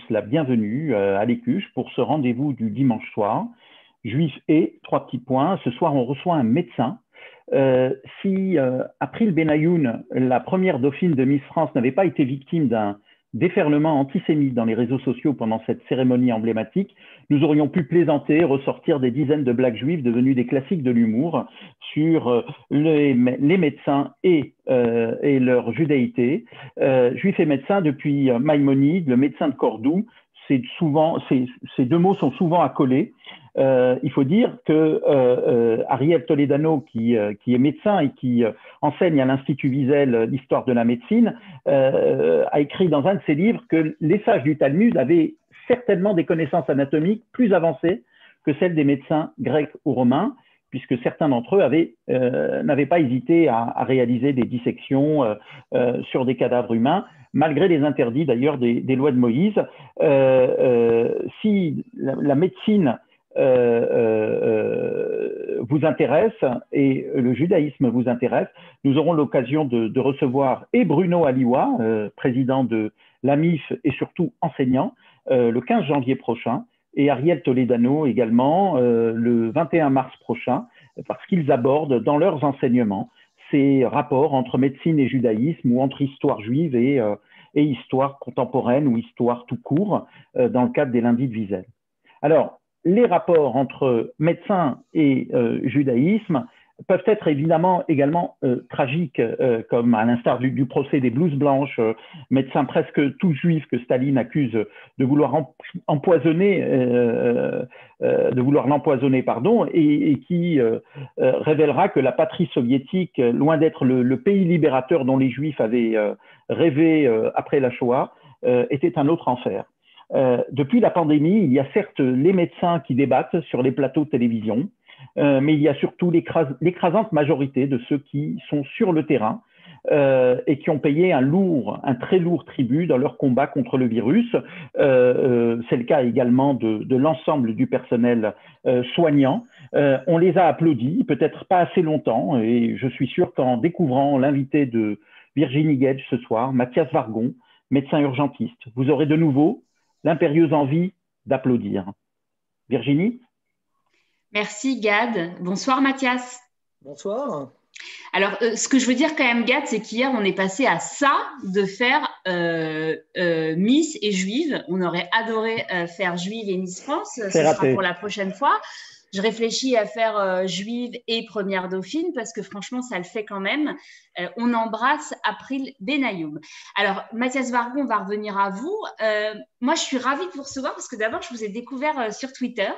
la bienvenue à l'Écuche pour ce rendez-vous du dimanche soir. Juif et, 3 petits points, ce soir on reçoit un médecin. Si April Benayoun, la première dauphine de Miss France, n'avait pas été victime d'un déferlement antisémite dans les réseaux sociaux pendant cette cérémonie emblématique, nous aurions pu plaisanter, ressortir des dizaines de blagues juives devenues des classiques de l'humour sur les médecins et leur judaïté. Juifs et médecins, depuis Maïmonide, le médecin de Cordoue, ces deux mots sont souvent accolés. Il faut dire que Ariel Toledano, qui est médecin et qui enseigne à l'Institut Wiesel l'histoire de la médecine, a écrit dans un de ses livres que les sages du Talmud avaient certainement des connaissances anatomiques plus avancées que celles des médecins grecs ou romains, puisque certains d'entre eux n'avaient pas hésité à réaliser des dissections sur des cadavres humains, malgré les interdits d'ailleurs des lois de Moïse. Si la médecine vous intéresse et le judaïsme vous intéresse, nous aurons l'occasion de recevoir et Bruno Aliwa, président de l'AMIF et surtout enseignant, le 15 janvier prochain, et Ariel Toledano également le 21 mars prochain, parce qu'ils abordent dans leurs enseignements ces rapports entre médecine et judaïsme ou entre histoire juive et histoire contemporaine ou histoire tout court dans le cadre des lundis de Wiesel. Alors, les rapports entre médecins et judaïsme peuvent être évidemment également tragiques, comme à l'instar du procès des blouses blanches, médecins presque tous juifs que Staline accuse de vouloir empoisonner, et qui révélera que la patrie soviétique, loin d'être le pays libérateur dont les juifs avaient rêvé après la Shoah, était un autre enfer. Depuis la pandémie, il y a certes les médecins qui débattent sur les plateaux de télévision, mais il y a surtout l'écrasante majorité de ceux qui sont sur le terrain et qui ont payé un très lourd tribut dans leur combat contre le virus. C'est le cas également de l'ensemble du personnel soignant. On les a applaudis, peut-être pas assez longtemps, et je suis sûr qu'en découvrant l'invité de Virginie Gage ce soir, Mathias Vargon, médecin urgentiste, vous aurez de nouveau l'impérieuse envie d'applaudir. Virginie ? Merci Gad. Bonsoir Mathias. Bonsoir. Alors, ce que je veux dire quand même, Gad, c'est qu'hier, on est passé à ça de faire Miss et Juive. On aurait adoré faire Juive et Miss France. Ce sera pour la prochaine fois. Je réfléchis à faire Juive et Première Dauphine parce que franchement, ça le fait quand même. On embrasse April Benayoun. Alors, Mathias Vargon, on va revenir à vous. Moi, je suis ravie de vous recevoir parce que d'abord, je vous ai découvert sur Twitter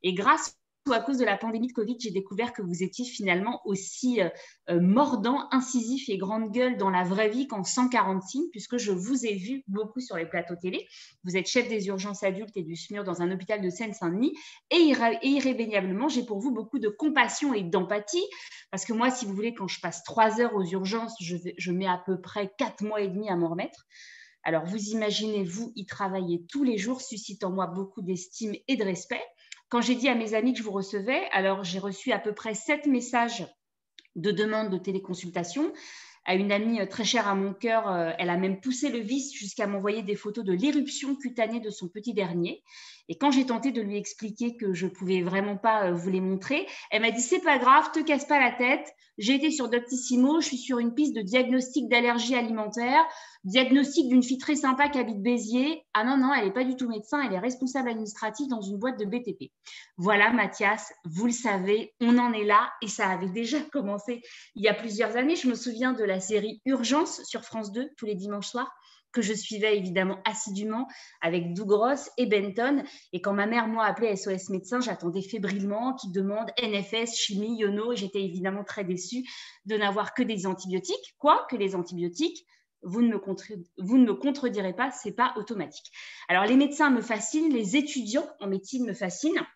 et grâce à cause de la pandémie de Covid, j'ai découvert que vous étiez finalement aussi mordant, incisif et grande gueule dans la vraie vie qu'en 140 signes, puisque je vous ai vu beaucoup sur les plateaux télé. Vous êtes chef des urgences adultes et du SMUR dans un hôpital de Seine-Saint-Denis et irrémédiablement, j'ai pour vous beaucoup de compassion et d'empathie parce que moi, si vous voulez, quand je passe 3 heures aux urgences, je mets à peu près 4 mois et demi à m'en remettre. Alors, vous imaginez, vous y travaillez tous les jours, suscitant en moi beaucoup d'estime et de respect. Quand j'ai dit à mes amis que je vous recevais, alors j'ai reçu à peu près 7 messages de demande de téléconsultation. À une amie très chère à mon cœur, elle a même poussé le vice jusqu'à m'envoyer des photos de l'éruption cutanée de son petit dernier. Et quand j'ai tenté de lui expliquer que je ne pouvais vraiment pas vous les montrer, elle m'a dit « c'est pas grave, te casse pas la tête, j'ai été sur Doctissimo, je suis sur une piste de diagnostic d'allergie alimentaire, diagnostic d'une fille très sympa qui habite Béziers. Ah non, non, elle n'est pas du tout médecin, elle est responsable administrative dans une boîte de BTP. » Voilà Mathias, vous le savez, on en est là et ça avait déjà commencé il y a plusieurs années. Je me souviens de la série Urgence sur France 2 tous les dimanches soirs, que je suivais évidemment assidûment avec Doug Ross et Benton. Et quand ma mère, moi, appelait SOS Médecin, j'attendais fébrilement qu'ils demandent NFS, chimie, Yono. Et j'étais évidemment très déçue de n'avoir que des antibiotiques. Quoique les antibiotiques, vous ne me contredirez pas, ce n'est pas automatique. Alors, les médecins me fascinent, les étudiants en médecine me fascinent.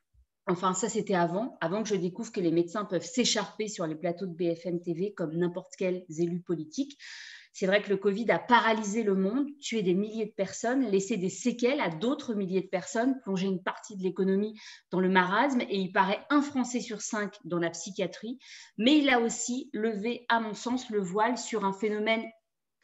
Enfin, ça, c'était avant que je découvre que les médecins peuvent s'écharper sur les plateaux de BFM TV comme n'importe quels élus politiques. C'est vrai que le Covid a paralysé le monde, tué des milliers de personnes, laissé des séquelles à d'autres milliers de personnes, plongé une partie de l'économie dans le marasme et il paraît 1 Français sur 5 dans la psychiatrie. Mais il a aussi levé, à mon sens, le voile sur un phénomène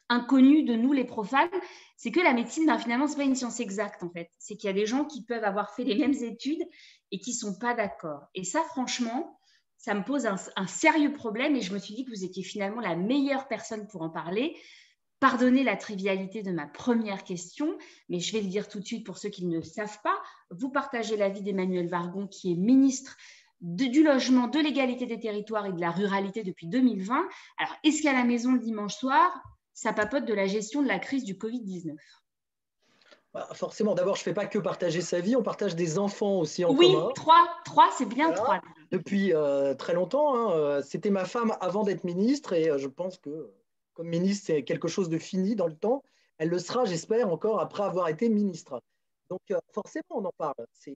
inconnu de nous, les profanes, c'est que la médecine, finalement, ce n'est pas une science exacte, en fait. C'est qu'il y a des gens qui peuvent avoir fait les mêmes études et qui ne sont pas d'accord. Et ça, franchement, ça me pose un sérieux problème et je me suis dit que vous étiez finalement la meilleure personne pour en parler. Pardonnez la trivialité de ma première question, mais je vais le dire tout de suite pour ceux qui ne le savent pas. Vous partagez l'avis d'Emmanuelle Wargon, qui est ministre du logement, de l'égalité des territoires et de la ruralité depuis 2020. Alors, est-ce qu'à la maison le dimanche soir, ça papote de la gestion de la crise du Covid-19? Forcément, d'abord, je ne fais pas que partager sa vie, on partage des enfants aussi en oui, commun. Trois, c'est bien voilà. 3. Depuis très longtemps, hein, c'était ma femme avant d'être ministre et je pense que comme ministre, c'est quelque chose de fini dans le temps. Elle le sera, j'espère, encore après avoir été ministre. Donc forcément, on en parle. C'est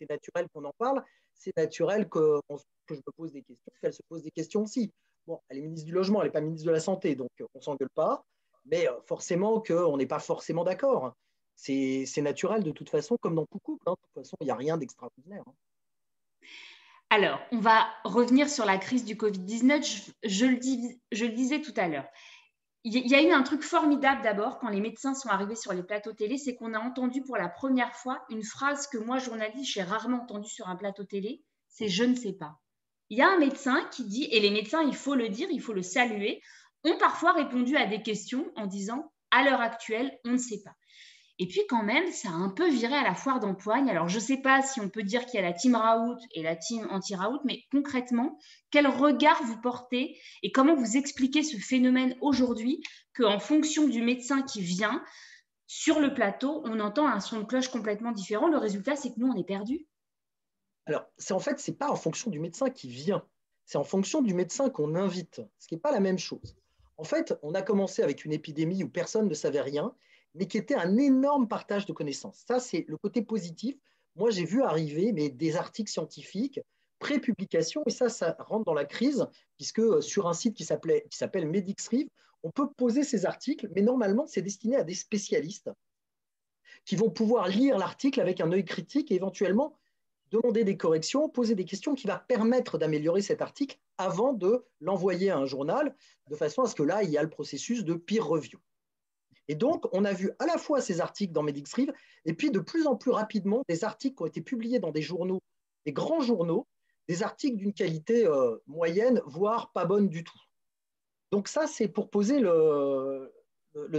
naturel qu'on en parle. C'est naturel que je me pose des questions, qu'elle se pose des questions aussi. Bon, elle est ministre du Logement, elle n'est pas ministre de la Santé, donc on ne s'engueule pas. Mais forcément qu'on n'est pas forcément d'accord. C'est naturel de toute façon, comme dans tout couple. Hein. De toute façon, il n'y a rien d'extraordinaire. Hein. Alors, on va revenir sur la crise du Covid-19. Je le disais tout à l'heure. Il y a eu un truc formidable d'abord quand les médecins sont arrivés sur les plateaux télé, c'est qu'on a entendu pour la première fois une phrase que moi, journaliste, j'ai rarement entendue sur un plateau télé, c'est « je ne sais pas ». Il y a un médecin qui dit, et les médecins, il faut le dire, il faut le saluer, ont parfois répondu à des questions en disant « à l'heure actuelle, on ne sait pas ». Et puis quand même, ça a un peu viré à la foire d'empoigne. Alors, je ne sais pas si on peut dire qu'il y a la team Raoult et la team anti-Raoult, mais concrètement, quel regard vous portez et comment vous expliquez ce phénomène aujourd'hui qu'en fonction du médecin qui vient sur le plateau, on entend un son de cloche complètement différent. Le résultat, c'est que nous, on est perdus. Alors, en fait, ce n'est pas en fonction du médecin qui vient, c'est en fonction du médecin qu'on invite, ce qui n'est pas la même chose. En fait, on a commencé avec une épidémie où personne ne savait rien, mais qui était un énorme partage de connaissances. Ça, c'est le côté positif. Moi, j'ai vu arriver des articles scientifiques, pré-publication, et ça rentre dans la crise, puisque sur un site qui s'appelle Medixrive, on peut poser ces articles, mais normalement, c'est destiné à des spécialistes qui vont pouvoir lire l'article avec un œil critique et éventuellement demander des corrections, poser des questions qui va permettre d'améliorer cet article avant de l'envoyer à un journal, de façon à ce que là, il y a le processus de peer review. Et donc, on a vu à la fois ces articles dans Medixrive, et puis de plus en plus rapidement, des articles qui ont été publiés dans des journaux, des grands journaux, des articles d'une qualité moyenne, voire pas bonne du tout. Donc ça, c'est pour poser le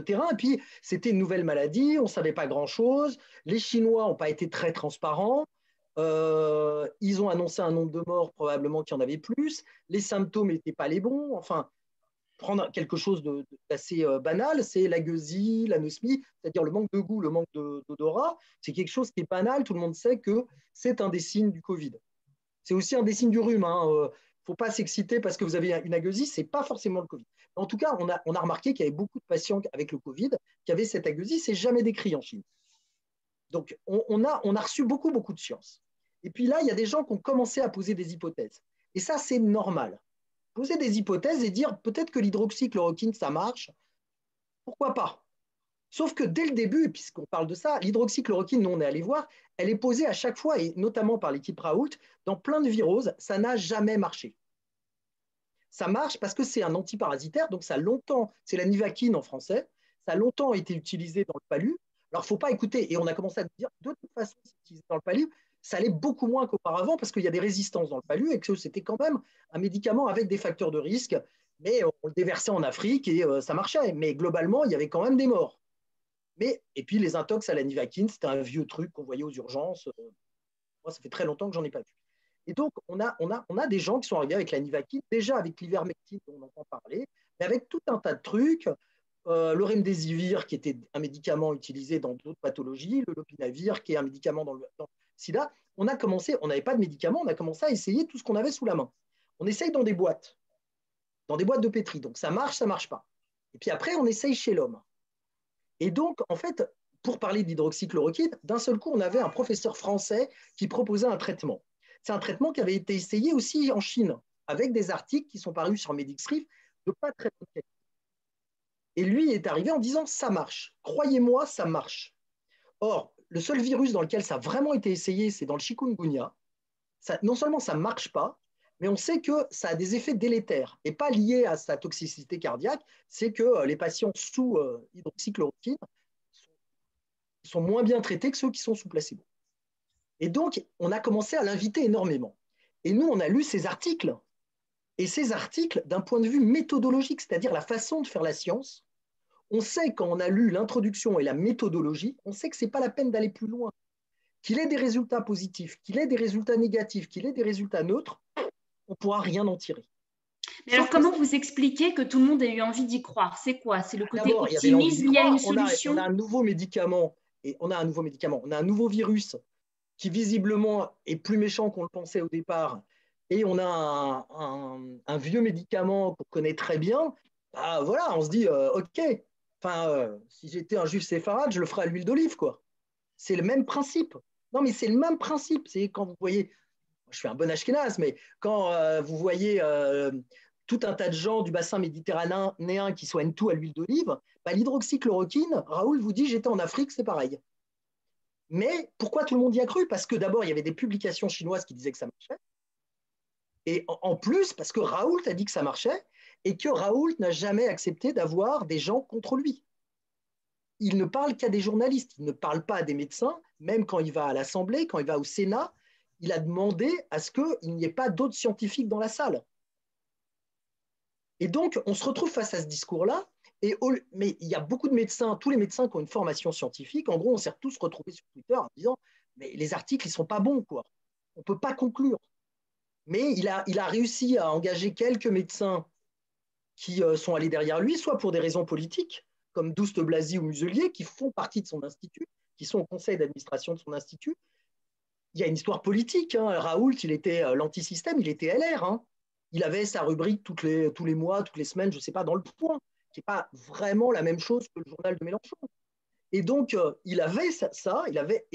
terrain. Et puis, c'était une nouvelle maladie, on ne savait pas grand-chose. Les Chinois n'ont pas été très transparents. Ils ont annoncé un nombre de morts, probablement qu'il y en avait plus. Les symptômes n'étaient pas les bons. Enfin, prendre quelque chose d'assez banal, c'est la gueusie, l'anosmie, c'est-à-dire le manque de goût, le manque d'odorat. C'est quelque chose qui est banal. Tout le monde sait que c'est un des signes du Covid. C'est aussi un des signes du rhume. Hein. Il ne faut pas s'exciter parce que vous avez une agueusie, ce n'est pas forcément le Covid. En tout cas, on a remarqué qu'il y avait beaucoup de patients avec le Covid qui avaient cette agueusie. Ce n'est jamais décrit en Chine. Donc, on a reçu beaucoup de science. Et puis là, il y a des gens qui ont commencé à poser des hypothèses. Et ça, c'est normal. Poser des hypothèses et dire peut-être que l'hydroxychloroquine, ça marche. Pourquoi pas? Sauf que dès le début, puisqu'on parle de ça, l'hydroxychloroquine, nous, on est allé voir, elle est posée à chaque fois, et notamment par l'équipe Raoult, dans plein de viroses, ça n'a jamais marché. Ça marche parce que c'est un antiparasitaire, donc ça a longtemps, c'est la nivaquine en français, ça a longtemps été utilisé dans le palu. Alors, il ne faut pas écouter, et on a commencé à dire, de toute façon, c'est utilisé dans le palu, ça allait beaucoup moins qu'auparavant parce qu'il y a des résistances dans le palu et que c'était quand même un médicament avec des facteurs de risque, mais on le déversait en Afrique et ça marchait. Mais globalement, il y avait quand même des morts. Et puis les intox à la nivaquine, c'était un vieux truc qu'on voyait aux urgences. Moi, ça fait très longtemps que j'en ai pas vu. Et donc, on a des gens qui sont arrivés avec la nivaquine, déjà avec l'ivermectine dont on entend parler, mais avec tout un tas de trucs. Le remdesivir, qui était un médicament utilisé dans d'autres pathologies, le lopinavir, qui est un médicament dans le sida. On n'avait pas de médicaments, on a commencé à essayer tout ce qu'on avait sous la main. On essaye dans des boîtes de pétri. Donc, ça marche pas. Et puis après, on essaye chez l'homme. Et donc, en fait, pour parler d'hydroxychloroquine, d'un seul coup, on avait un professeur français qui proposait un traitement. C'est un traitement qui avait été essayé aussi en Chine, avec des articles qui sont parus sur Medixrive de pas très bonne qualité. Et lui est arrivé en disant « ça marche, croyez-moi, ça marche ». Or, le seul virus dans lequel ça a vraiment été essayé, c'est dans le chikungunya. Non seulement ça ne marche pas, mais on sait que ça a des effets délétères et pas liés à sa toxicité cardiaque. C'est que les patients sous hydroxychloroquine sont moins bien traités que ceux qui sont sous placebo. Et donc, on a commencé à l'inviter énormément. Et nous, on a lu ces articles. Et ces articles, d'un point de vue méthodologique, c'est-à-dire la façon de faire la science, on sait quand on a lu l'introduction et la méthodologie, on sait que ce n'est pas la peine d'aller plus loin. Qu'il ait des résultats positifs, qu'il ait des résultats négatifs, qu'il ait des résultats neutres, on ne pourra rien en tirer. Mais alors, comment vous expliquez que tout le monde ait eu envie d'y croire? C'est quoi? C'est le côté optimisme, il y a une solution? On a un nouveau médicament, on a un nouveau virus qui visiblement est plus méchant qu'on le pensait au départ, et on a un vieux médicament qu'on connaît très bien. Bah, voilà, on se dit, ok, si j'étais un juif séfarade, je le ferais à l'huile d'olive, quoi. C'est le même principe. Non, mais c'est le même principe. C'est quand vous voyez, je suis un bon ashkénaze, mais quand vous voyez tout un tas de gens du bassin méditerranéen qui soignent tout à l'huile d'olive, bah, l'hydroxychloroquine, Raoul vous dit, j'étais en Afrique, c'est pareil. Mais pourquoi tout le monde y a cru? Parce que d'abord, il y avait des publications chinoises qui disaient que ça marchait. Et en plus, parce que Raoult a dit que ça marchait et que Raoult n'a jamais accepté d'avoir des gens contre lui. Il ne parle qu'à des journalistes, il ne parle pas à des médecins, même quand il va à l'Assemblée, quand il va au Sénat, il a demandé à ce qu'il n'y ait pas d'autres scientifiques dans la salle. Et donc, on se retrouve face à ce discours-là, mais il y a beaucoup de médecins, tous les médecins qui ont une formation scientifique, en gros, on s'est tous retrouvés sur Twitter en disant « mais les articles, ils ne sont pas bons, quoi. On ne peut pas conclure ». Mais il a réussi à engager quelques médecins qui sont allés derrière lui, soit pour des raisons politiques, comme Douste Blazy ou Muselier, qui font partie de son institut, qui sont au conseil d'administration de son institut. Il y a une histoire politique. Hein. Raoult, il était l'antisystème, il était LR. Hein. Il avait sa rubrique tous les mois, toutes les semaines, je ne sais pas, dans Le Point, qui n'est pas vraiment la même chose que le journal de Mélenchon. Et donc, il avait ça, il avait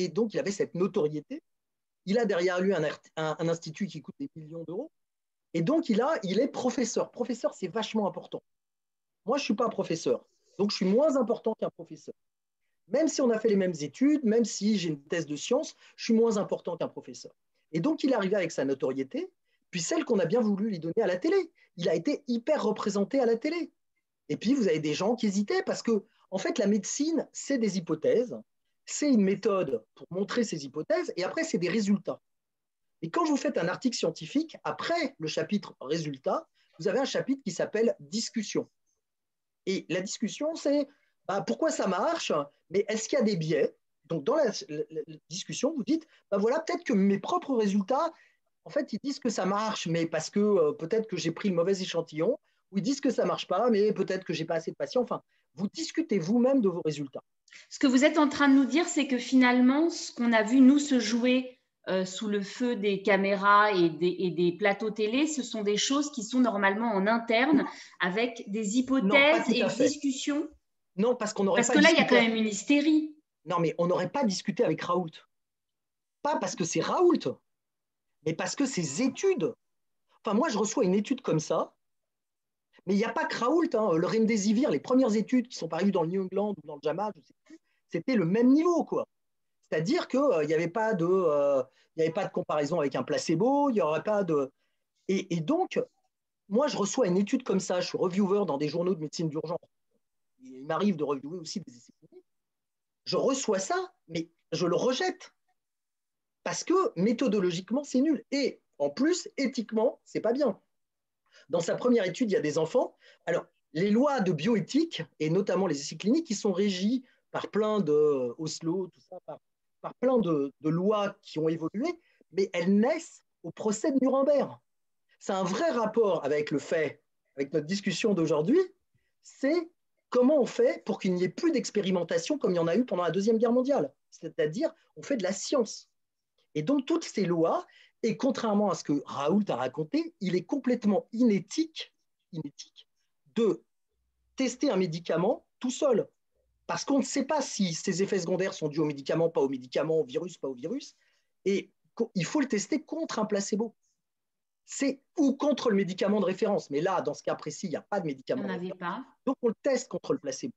cette notoriété. Il a derrière lui un institut qui coûte des millions d'euros. Et donc, il est professeur. Professeur, c'est vachement important. Moi, je ne suis pas professeur, donc je suis moins important qu'un professeur. Même si on a fait les mêmes études, même si j'ai une thèse de sciences, je suis moins important qu'un professeur. Et donc, il est arrivé avec sa notoriété, puis celle qu'on a bien voulu lui donner à la télé. Il a été hyper représenté à la télé. Et puis, vous avez des gens qui hésitaient parce que, en fait, la médecine, c'est des hypothèses, c'est une méthode pour montrer ces hypothèses, et après, c'est des résultats. Et quand vous faites un article scientifique, après le chapitre résultat, vous avez un chapitre qui s'appelle discussion. Et la discussion, c'est pourquoi ça marche, mais est-ce qu'il y a des biais? Donc, dans la discussion, vous dites, voilà, peut-être que mes propres résultats, en fait, ils disent que ça marche, mais parce que peut-être que j'ai pris le mauvais échantillon, ou ils disent que ça ne marche pas, mais peut-être que je n'ai pas assez de patients. Enfin, vous discutez vous-même de vos résultats. Ce que vous êtes en train de nous dire, c'est que finalement, ce qu'on a vu, nous, se jouer sous le feu des caméras et des plateaux télé, ce sont des choses qui sont normalement en interne, avec des hypothèses et discussions. Non, parce qu'on n'aurait pas discuté. Parce que là, il y a quand même une hystérie. Non, mais on n'aurait pas discuté avec Raoult. Pas parce que c'est Raoult, mais parce que ces études. Enfin, moi, je reçois une étude comme ça, mais il n'y a pas que Raoult. Hein. Le Remdesivir, les premières études qui sont parues dans le New England ou dans le JAMA, je ne sais plus, c'était le même niveau, quoi. C'est-à-dire qu'il n'y avait pas de comparaison avec un placebo, il n'y aurait pas de. Et donc, moi, je reçois une étude comme ça, je suis reviewer dans des journaux de médecine d'urgence. Il m'arrive de reviewer aussi des essais cliniques. Je reçois ça, mais je le rejette. Parce que méthodologiquement, c'est nul. Et en plus, éthiquement, c'est pas bien. Dans sa première étude, il y a des enfants. Alors, les lois de bioéthique, et notamment les essais cliniques, qui sont régies par plein de Oslo, tout ça, par plein de lois qui ont évolué, mais elles naissent au procès de Nuremberg. C'est un vrai rapport avec le fait, avec notre discussion d'aujourd'hui, c'est comment on fait pour qu'il n'y ait plus d'expérimentation comme il y en a eu pendant la Deuxième Guerre mondiale. C'est-à-dire, on fait de la science. Et donc, toutes ces lois, et contrairement à ce que Raoult a raconté, il est complètement inéthique de tester un médicament tout seul. Parce qu'on ne sait pas si ces effets secondaires sont dus au médicament, pas au médicament, au virus, pas au virus. Et il faut le tester contre un placebo. Ou contre le médicament de référence. Mais là, dans ce cas précis, il n'y a pas de médicament de référence. Pas. Donc, on le teste contre le placebo.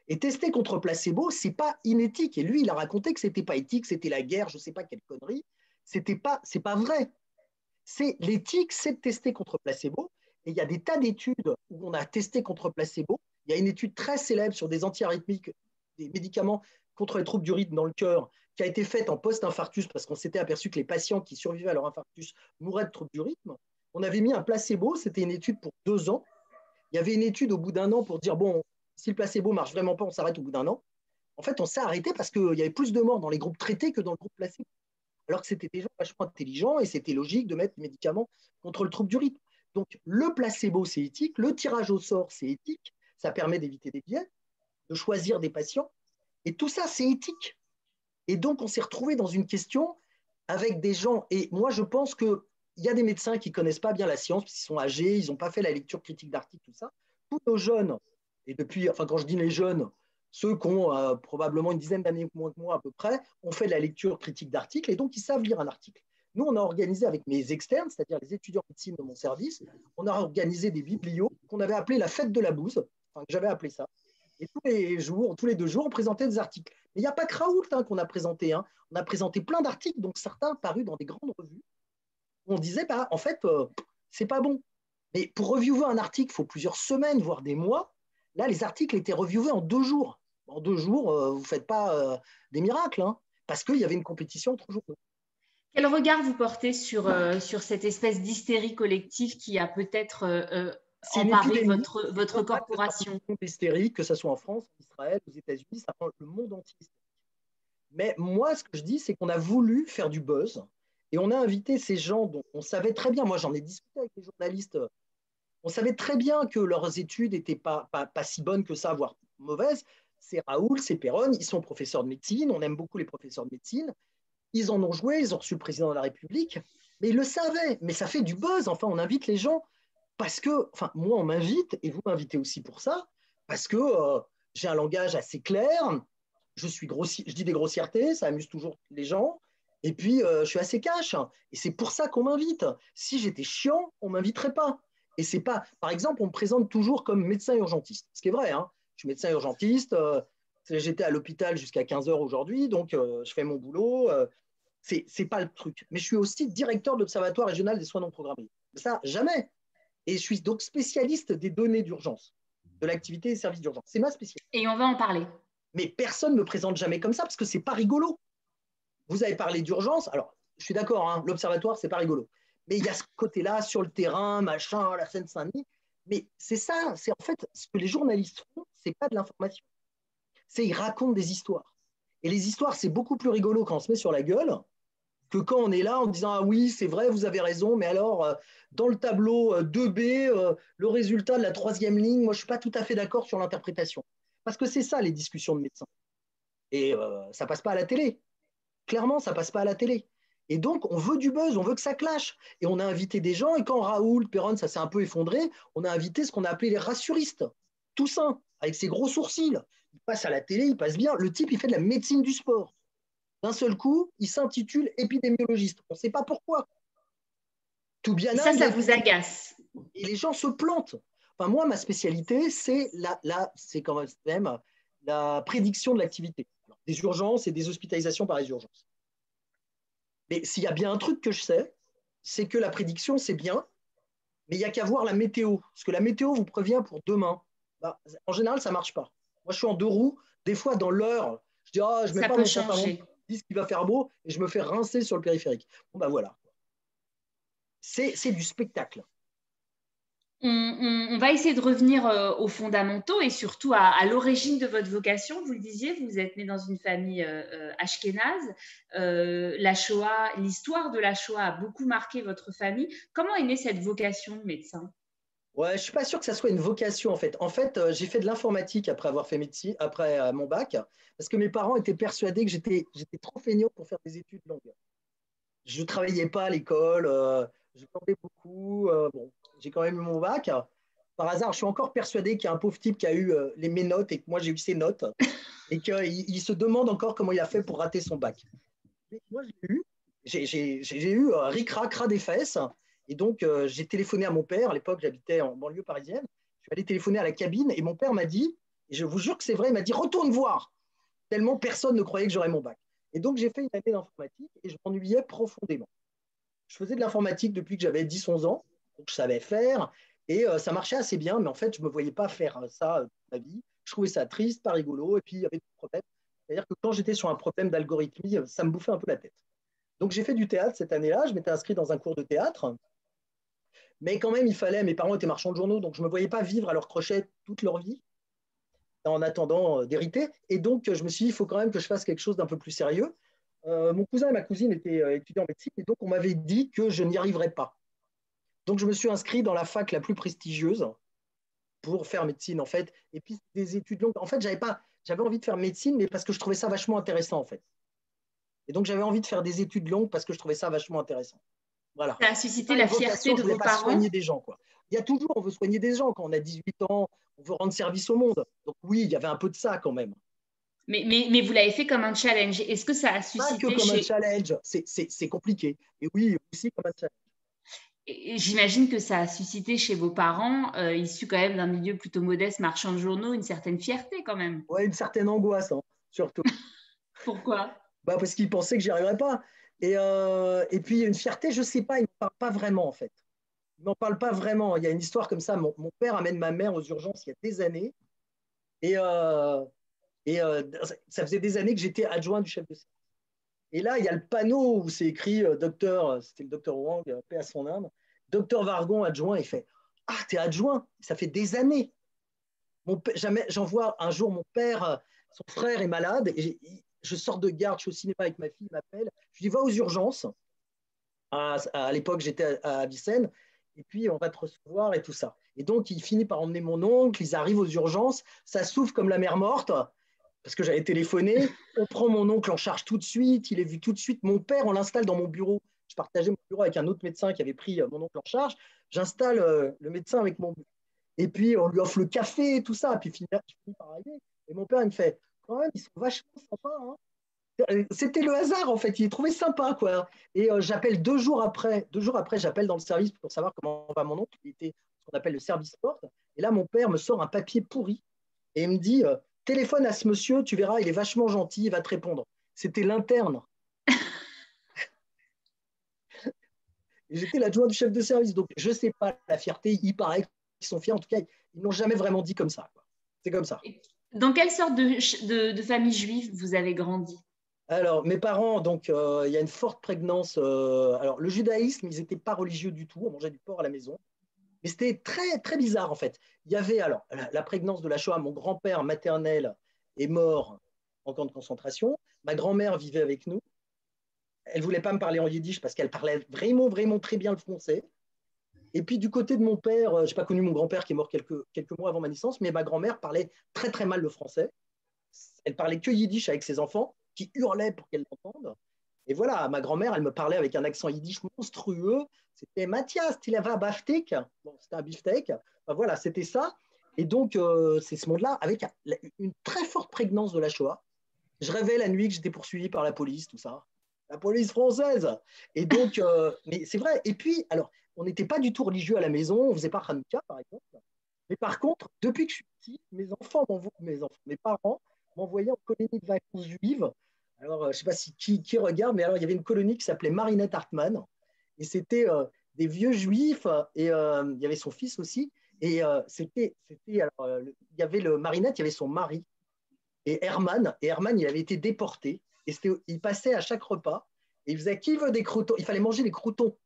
Et tester contre le placebo, ce n'est pas inéthique. Et lui, il a raconté que ce n'était pas éthique, c'était la guerre, je ne sais pas quelle connerie. C'est pas vrai. L'éthique, c'est de tester contre placebo. Et il y a des tas d'études où on a testé contre placebo. Il y a une étude très célèbre sur des antiarythmiques, des médicaments contre les troubles du rythme dans le cœur, qui a été faite en post-infarctus parce qu'on s'était aperçu que les patients qui survivaient à leur infarctus mouraient de troubles du rythme. On avait mis un placebo, c'était une étude pour 2 ans. Il y avait une étude au bout d'1 an pour dire, bon, si le placebo ne marche vraiment pas, on s'arrête au bout d'1 an. En fait, on s'est arrêté parce qu'il y avait plus de morts dans les groupes traités que dans le groupe placebo. Alors que c'était des gens vachement intelligents et c'était logique de mettre des médicaments contre le trouble du rythme. Donc, le placebo, c'est éthique. Le tirage au sort, c'est éthique. Ça permet d'éviter des biais, de choisir des patients. Et tout ça, c'est éthique. Et donc, on s'est retrouvé dans une question avec des gens. Et moi, je pense qu'il y a des médecins qui ne connaissent pas bien la science, parce qu'ils sont âgés, ils n'ont pas fait la lecture critique d'articles, tout ça. Tous nos jeunes, et depuis, enfin, quand je dis les jeunes, ceux qui ont probablement une dizaine d'années moins que moi à peu près, ont fait de la lecture critique d'articles et donc ils savent lire un article. Nous, on a organisé avec mes externes, c'est-à-dire les étudiants de médecine de mon service, on a organisé des biblios qu'on avait appelés la fête de la bouse, enfin que j'avais appelé ça. Et tous les 2 jours, on présentait des articles. Mais il n'y a pas que Raoult qu'on a présenté. Hein. On a présenté plein d'articles, donc certains parus dans des grandes revues. Où on disait, bah, en fait, c'est pas bon. Mais pour reviewer un article, il faut plusieurs semaines, voire des mois. Là, les articles étaient reviewés en 2 jours. En 2 jours, vous ne faites pas des miracles, hein, parce qu'il y avait une compétition entre journaux. Quel regard vous portez sur cette espèce d'hystérie collective qui a peut-être emparé votre corporation? Hystérique, que ce soit en France, en Israël, aux États-Unis, ça prend le monde entier. Mais moi, ce que je dis, c'est qu'on a voulu faire du buzz et on a invité ces gens dont on savait très bien, moi j'en ai discuté avec les journalistes, on savait très bien que leurs études n'étaient pas si bonnes que ça, voire mauvaises. C'est Raoult, c'est Perron, ils sont professeurs de médecine, on aime beaucoup les professeurs de médecine. Ils en ont joué, ils ont reçu le président de la République, mais ils le savaient. Mais ça fait du buzz, enfin, on invite les gens parce que, enfin, moi, on m'invite, et vous m'invitez aussi pour ça, parce que j'ai un langage assez clair, je dis des grossièretés, ça amuse toujours les gens, et puis je suis assez cash, et c'est pour ça qu'on m'invite. Si j'étais chiant, on ne m'inviterait pas. Et c'est pas, par exemple, on me présente toujours comme médecin urgentiste, ce qui est vrai, hein. Je suis médecin urgentiste, j'étais à l'hôpital jusqu'à 15h aujourd'hui, donc je fais mon boulot. C'est pas le truc. Mais je suis aussi directeur de l'Observatoire régional des soins non programmés. Ça, jamais. Et je suis donc spécialiste des données d'urgence, de l'activité des services d'urgence. C'est ma spécialité. Et on va en parler. Mais personne ne me présente jamais comme ça parce que c'est pas rigolo. Vous avez parlé d'urgence. Alors, je suis d'accord, hein, l'Observatoire, c'est pas rigolo. Mais il y a ce côté-là, sur le terrain, machin, la Seine-Saint-Denis. Mais c'est ça, c'est en fait ce que les journalistes font, c'est pas de l'information. C'est ils racontent des histoires. Et les histoires, c'est beaucoup plus rigolo quand on se met sur la gueule que quand on est là en disant « Ah oui, c'est vrai, vous avez raison, mais alors, dans le tableau 2B, le résultat de la 3e ligne, moi, je ne suis pas tout à fait d'accord sur l'interprétation. » Parce que c'est ça, les discussions de médecins. Et ça ne passe pas à la télé. Clairement, ça ne passe pas à la télé. Et donc, on veut du buzz, on veut que ça clash. Et on a invité des gens, et quand Raoult, Perron, ça s'est un peu effondré, on a invité ce qu'on a appelé les rassuristes. Toussaint, avec ses gros sourcils. Il passe à la télé, il passe bien. Le type, il fait de la médecine du sport. D'un seul coup, il s'intitule épidémiologiste. On ne sait pas pourquoi. Tout bien. Ça vous agace. Et les gens se plantent. Enfin, moi, ma spécialité, c'est quand même la prédiction de l'activité. Des urgences et des hospitalisations par les urgences. Mais s'il y a bien un truc que je sais, c'est que la prédiction, c'est bien, mais il n'y a qu'à voir la météo. Parce que la météo vous prévient pour demain. Bah, en général, ça ne marche pas. Moi, je suis en 2 roues. Des fois, dans l'heure, je dis « Ah, je ne mets pas mon pantalon. » Dis qu'il va faire beau et je me fais rincer sur le périphérique. Bon, ben voilà. C'est du spectacle. On va essayer de revenir aux fondamentaux et surtout à l'origine de votre vocation. Vous le disiez, vous êtes né dans une famille ashkénaze. La Shoah, l'histoire de la Shoah a beaucoup marqué votre famille. Comment est née cette vocation de médecin? Ouais, je ne suis pas sûr que ça soit une vocation en fait. En fait, j'ai fait de l'informatique après avoir fait médecine, après mon bac, parce que mes parents étaient persuadés que j'étais trop feignant pour faire des études longues. Je ne travaillais pas à l'école, je pendais beaucoup. Bon, j'ai quand même eu mon bac. Par hasard, je suis encore persuadé qu'il y a un pauvre type qui a eu mes notes et que moi j'ai eu ses notes et qu'il se demande encore comment il a fait pour rater son bac. Mais moi, j'ai eu ric-rac des fesses. Et donc, j'ai téléphoné à mon père. À l'époque, j'habitais en banlieue parisienne. Je suis allé téléphoner à la cabine et mon père m'a dit, et je vous jure que c'est vrai, il m'a dit « Retourne voir !» Tellement personne ne croyait que j'aurais mon bac. Et donc, j'ai fait une année d'informatique et je m'ennuyais profondément. Je faisais de l'informatique depuis que j'avais 10-11 ans, donc je savais faire, et ça marchait assez bien, mais en fait, je ne me voyais pas faire ça toute ma vie. Je trouvais ça triste, pas rigolo, et puis il y avait des problèmes. C'est-à-dire que quand j'étais sur un problème d'algorithmie, ça me bouffait un peu la tête. Donc j'ai fait du théâtre cette année-là, je m'étais inscrit dans un cours de théâtre, mais quand même, mes parents étaient marchands de journaux, donc je ne me voyais pas vivre à leur crochet toute leur vie en attendant d'hériter. Et donc, je me suis dit, il faut quand même que je fasse quelque chose d'un peu plus sérieux. Mon cousin et ma cousine étaient étudiants en médecine, et donc on m'avait dit que je n'y arriverais pas. Donc, je me suis inscrit dans la fac la plus prestigieuse pour faire médecine, en fait. Et puis, des études longues. En fait, j'avais envie de faire médecine, mais parce que je trouvais ça vachement intéressant, en fait. Et donc, j'avais envie de faire des études longues parce que je trouvais ça vachement intéressant. Voilà. Ça a suscité la fierté de vos parents? Je voulais pas soigner des gens, quoi. Il y a toujours, on veut soigner des gens quand on a 18 ans, on veut rendre service au monde. Donc oui, il y avait un peu de ça quand même. Mais vous l'avez fait comme un challenge. Est-ce que ça a suscité... Pas que comme un challenge, c'est compliqué. Et oui, aussi comme un challenge. Et j'imagine que ça a suscité chez vos parents, issus quand même d'un milieu plutôt modeste, marchand de journaux, une certaine fierté quand même. Ouais, une certaine angoisse, hein, surtout. Pourquoi? Parce qu'ils pensaient que j'y arriverais pas. Et puis une fierté, je sais pas, ils ne parlent pas vraiment en fait. Ils n'en parlent pas vraiment. Il y a une histoire comme ça. Mon père amène ma mère aux urgences il y a des années. Et, ça faisait des années que j'étais adjoint du chef de service. Et là, il y a le panneau où c'est écrit docteur, c'était le docteur Wang, paix à son âme, docteur Vargon, adjoint. Il fait ah, t'es adjoint, ça fait des années. J'en vois un jour mon père, son frère est malade, et je sors de garde, je suis au cinéma avec ma fille, il m'appelle. Je lui dis va aux urgences. À l'époque, j'étais à Avicenne, et puis on va te recevoir et tout ça. Et donc, il finit par emmener mon oncle, ils arrivent aux urgences, ça souffle comme la mer morte, parce que j'avais téléphoné. On prend mon oncle en charge tout de suite, il est vu tout de suite. Mon père, on l'installe dans mon bureau. Je partageais mon bureau avec un autre médecin qui avait pris mon oncle en charge. J'installe le médecin avec mon. Et puis, on lui offre le café et tout ça. Puis, je finis par arriver. Et mon père, il me fait quand même, ils sont vachement sympas. Hein. C'était le hasard, en fait. Il est trouvé sympa, quoi. Et j'appelle 2 jours après, j'appelle dans le service pour savoir comment va mon oncle. Il était ce qu'on appelle le service porte. Et là, mon père me sort un papier pourri et il me dit téléphone à ce monsieur, tu verras, il est vachement gentil, il va te répondre. C'était l'interne. Et j'étais l'adjoint du chef de service. Donc, je ne sais pas la fierté. Il paraît qu'ils sont fiers. En tout cas, ils n'ont jamais vraiment dit comme ça. C'est comme ça. Dans quelle sorte de famille juive vous avez grandi? Alors, mes parents, donc, il y a une forte prégnance. Alors, le judaïsme, ils n'étaient pas religieux du tout. On mangeait du porc à la maison. Mais c'était très, très bizarre, en fait. Il y avait alors la prégnance de la Shoah. Mon grand-père maternel est mort en camp de concentration. Ma grand-mère vivait avec nous. Elle ne voulait pas me parler en yiddish parce qu'elle parlait vraiment, vraiment très bien le français. Et puis, du côté de mon père, je n'ai pas connu mon grand-père qui est mort quelques mois avant ma naissance, mais ma grand-mère parlait très, très mal le français. Elle parlait que yiddish avec ses enfants qui hurlaient pour qu'elle l'entende. Et voilà, ma grand-mère, elle me parlait avec un accent yiddish monstrueux. C'était Mathias, tu l'avais à Baftek. Bon, c'était un beefsteak. Enfin, voilà, c'était ça. Et donc, c'est ce monde-là, avec une très forte prégnance de la Shoah. Je rêvais la nuit que j'étais poursuivi par la police, tout ça. La police française. Et donc, mais c'est vrai. Et puis, alors, on n'était pas du tout religieux à la maison. On ne faisait pas Hanouka, par exemple. Mais par contre, depuis que je suis petit, mes parents m'envoyaient en colonie de vacances juives. Alors, je ne sais pas si qui regarde, mais alors il y avait une colonie qui s'appelait Marinette Hartmann. Et c'était des vieux juifs, et il y avait son fils aussi. Et il y avait le Marinette, il y avait son mari, et Herman, il avait été déporté. Et il passait à chaque repas, et il faisait qui veut des croutons. Il fallait manger des croutons.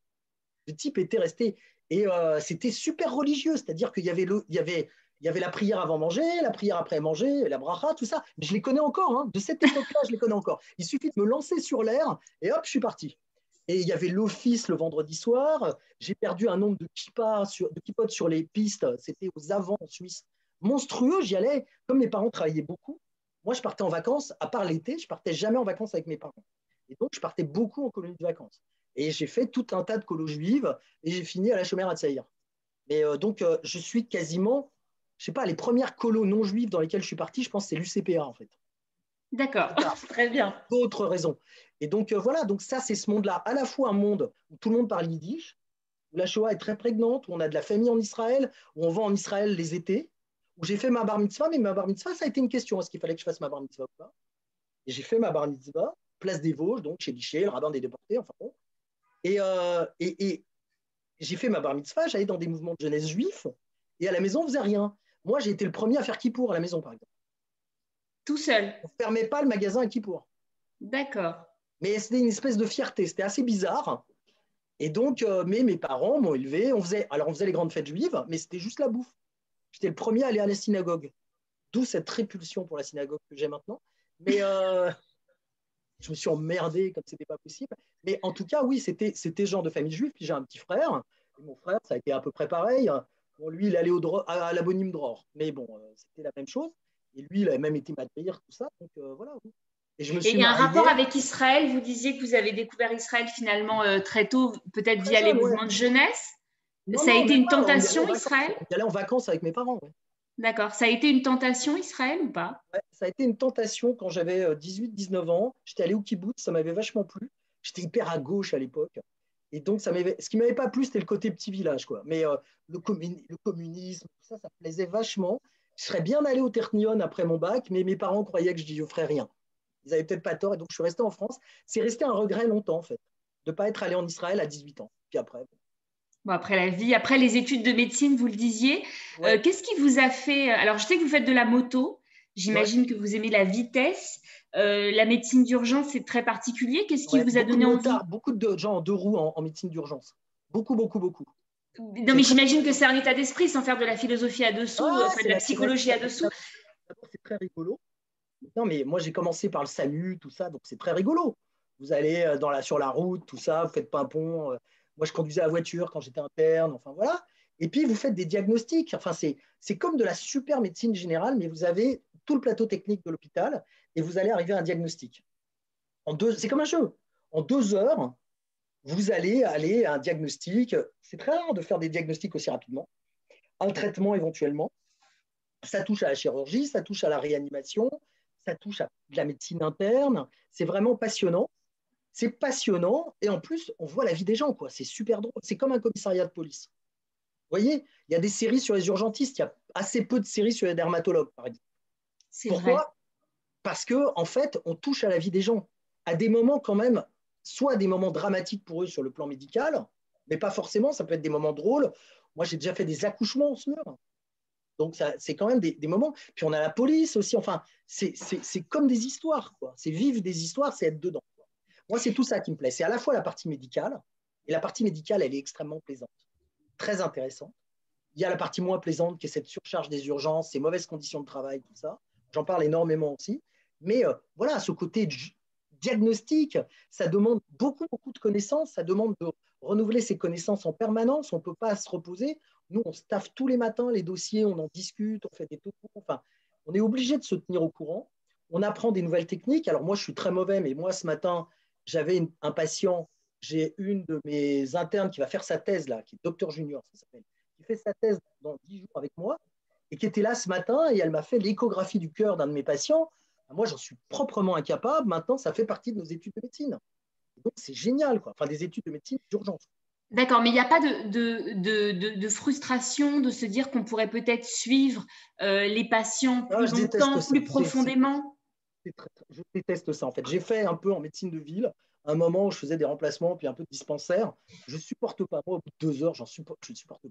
Le type était resté. Et c'était super religieux, c'est-à-dire qu'il y avait la prière avant manger, la prière après manger, la bracha, tout ça. Mais je les connais encore, hein. De cette époque-là, je les connais encore. Il suffit de me lancer sur l'air et hop, je suis parti. Et il y avait l'office le vendredi soir. J'ai perdu un nombre de kippotes sur les pistes. C'était aux Avants en Suisse. Monstrueux, j'y allais. Comme mes parents travaillaient beaucoup, moi, je partais en vacances, à part l'été, je partais jamais en vacances avec mes parents. Et donc, je partais beaucoup en colonie de vacances. Et j'ai fait tout un tas de colos juives et j'ai fini à la Chomère à Tsaïr. Mais donc, je suis quasiment, je ne sais pas, les premières colos non juives dans lesquelles je suis parti, je pense que c'est l'UCPA en fait. D'accord, très bien. D'autres raisons. Et donc, voilà, donc ça, c'est ce monde-là, à la fois un monde où tout le monde parle yiddish, où la Shoah est très prégnante, où on a de la famille en Israël, où on va en Israël les étés, où j'ai fait ma bar mitzvah, mais ma bar mitzvah, ça a été une question, est-ce qu'il fallait que je fasse ma bar mitzvah ou pas? Et j'ai fait ma bar mitzvah, place des Vosges, donc chez Liché, le rabbin des déportés, enfin bon. Et j'ai fait ma bar mitzvah, j'allais dans des mouvements de jeunesse juifs, et à la maison, on ne faisait rien. Moi, j'ai été le premier à faire kippour à la maison, par exemple. Tout seul? On ne fermait pas le magasin à kippour. D'accord. Mais c'était une espèce de fierté, c'était assez bizarre. Et donc, mes parents m'ont élevé. On faisait les grandes fêtes juives, mais c'était juste la bouffe. J'étais le premier à aller à la synagogue. D'où cette répulsion pour la synagogue que j'ai maintenant. Mais je me suis emmerdé comme c'était pas possible. Mais en tout cas, oui, c'était genre de famille juive. Puis j'ai un petit frère. Et mon frère, ça a été à peu près pareil. Bon, lui, il allait à l'abonyme Dror. Mais bon, c'était la même chose. Et lui, il a même été madrir, tout ça. Donc voilà. Oui. Et je me Et suis il y a un marié. rapport avec Israël. Vous disiez que vous avez découvert Israël finalement très tôt, peut-être Très via les jeune, ouais. mouvements de jeunesse. Non, Ça a non, été même une pas. On y allait en tentation, vacances. Israël? On y allait en vacances avec mes parents. Ouais. D'accord. Ça a été une tentation, Israël, ou pas? Ouais, ça a été une tentation quand j'avais 18-19 ans. J'étais allé au kibbutz, ça m'avait vachement plu. J'étais hyper à gauche à l'époque. Et donc, ce qui ne m'avait pas plu, c'était le côté petit village, quoi. Mais le communisme, ça me plaisait vachement. Je serais bien allé au Ternion après mon bac, mais mes parents croyaient que je n'y ferais rien. Ils n'avaient peut-être pas tort, et donc je suis resté en France. C'est resté un regret longtemps, en fait, de ne pas être allé en Israël à 18 ans. Puis après. Bon, après la vie, après les études de médecine, vous le disiez. Ouais, Qu'est-ce qui vous a fait… Alors, je sais que vous faites de la moto. ouais, J'imagine que vous aimez la vitesse. La médecine d'urgence, c'est très particulier. Qu'est-ce qui ouais. vous a Beaucoup de donné envie? motards, beaucoup de gens en deux roues en médecine d'urgence. Beaucoup, beaucoup, beaucoup. Non, C'est mais très. j'imagine que c'est un état d'esprit sans faire de la philosophie à dessous, Ah, enfin de la psychologie à dessous. d'abord, c'est très rigolo. Non, mais moi, j'ai commencé par le SAMU, tout ça, donc c'est très rigolo. Vous allez sur la route, tout ça, vous faites pimpon. Moi, je conduisais la voiture quand j'étais interne, enfin voilà. Et puis, vous faites des diagnostics. Enfin, c'est comme de la super médecine générale, mais vous avez tout le plateau technique de l'hôpital et vous allez arriver à un diagnostic. C'est comme un jeu. En 2 heures, vous allez aller à un diagnostic. C'est très rare de faire des diagnostics aussi rapidement. Un traitement éventuellement. Ça touche à la chirurgie, ça touche à la réanimation, ça touche à de la médecine interne. C'est vraiment passionnant. C'est passionnant et en plus, on voit la vie des gens, quoi. C'est super drôle. C'est comme un commissariat de police. Vous voyez, il y a des séries sur les urgentistes, il y a assez peu de séries sur les dermatologues, par exemple. C'est vrai. Pourquoi? Parce que en fait, on touche à la vie des gens à des moments quand même, soit des moments dramatiques pour eux sur le plan médical, mais pas forcément. Ça peut être des moments drôles. Moi, j'ai déjà fait des accouchements en ce mur. Donc, c'est quand même des moments. Puis, on a la police aussi. Enfin, c'est comme des histoires, quoi. C'est vivre des histoires, c'est être dedans, quoi. Moi, c'est tout ça qui me plaît. C'est à la fois la partie médicale, et la partie médicale, elle est extrêmement plaisante, très intéressante. Il y a la partie moins plaisante, qui est cette surcharge des urgences, ces mauvaises conditions de travail, tout ça. J'en parle énormément aussi. Mais voilà, ce côté diagnostic, ça demande beaucoup, beaucoup de connaissances. Ça demande de renouveler ses connaissances en permanence. On ne peut pas se reposer. Nous, on staffe tous les matins les dossiers, on en discute, on fait des topos. Enfin, on est obligé de se tenir au courant. On apprend des nouvelles techniques. Alors moi, je suis très mauvais, mais moi, ce matin, j'avais un patient. J'ai une de mes internes qui va faire sa thèse, là, qui est docteur junior, ça s'appelle, qui fait sa thèse dans 10 jours avec moi et qui était là ce matin et elle m'a fait l'échographie du cœur d'un de mes patients. Moi, j'en suis proprement incapable. Maintenant, ça fait partie de nos études de médecine. Donc, c'est génial, quoi. Enfin, des études de médecine d'urgence. D'accord, mais il n'y a pas de frustration de se dire qu'on pourrait peut-être suivre les patients Ah, plus je déteste longtemps, ça. plus profondément? Je déteste ça, en fait. J'ai fait un peu en médecine de ville, un moment où je faisais des remplacements, puis un peu de dispensaire. Je ne supporte pas. Moi, au bout de 2 heures, je ne supporte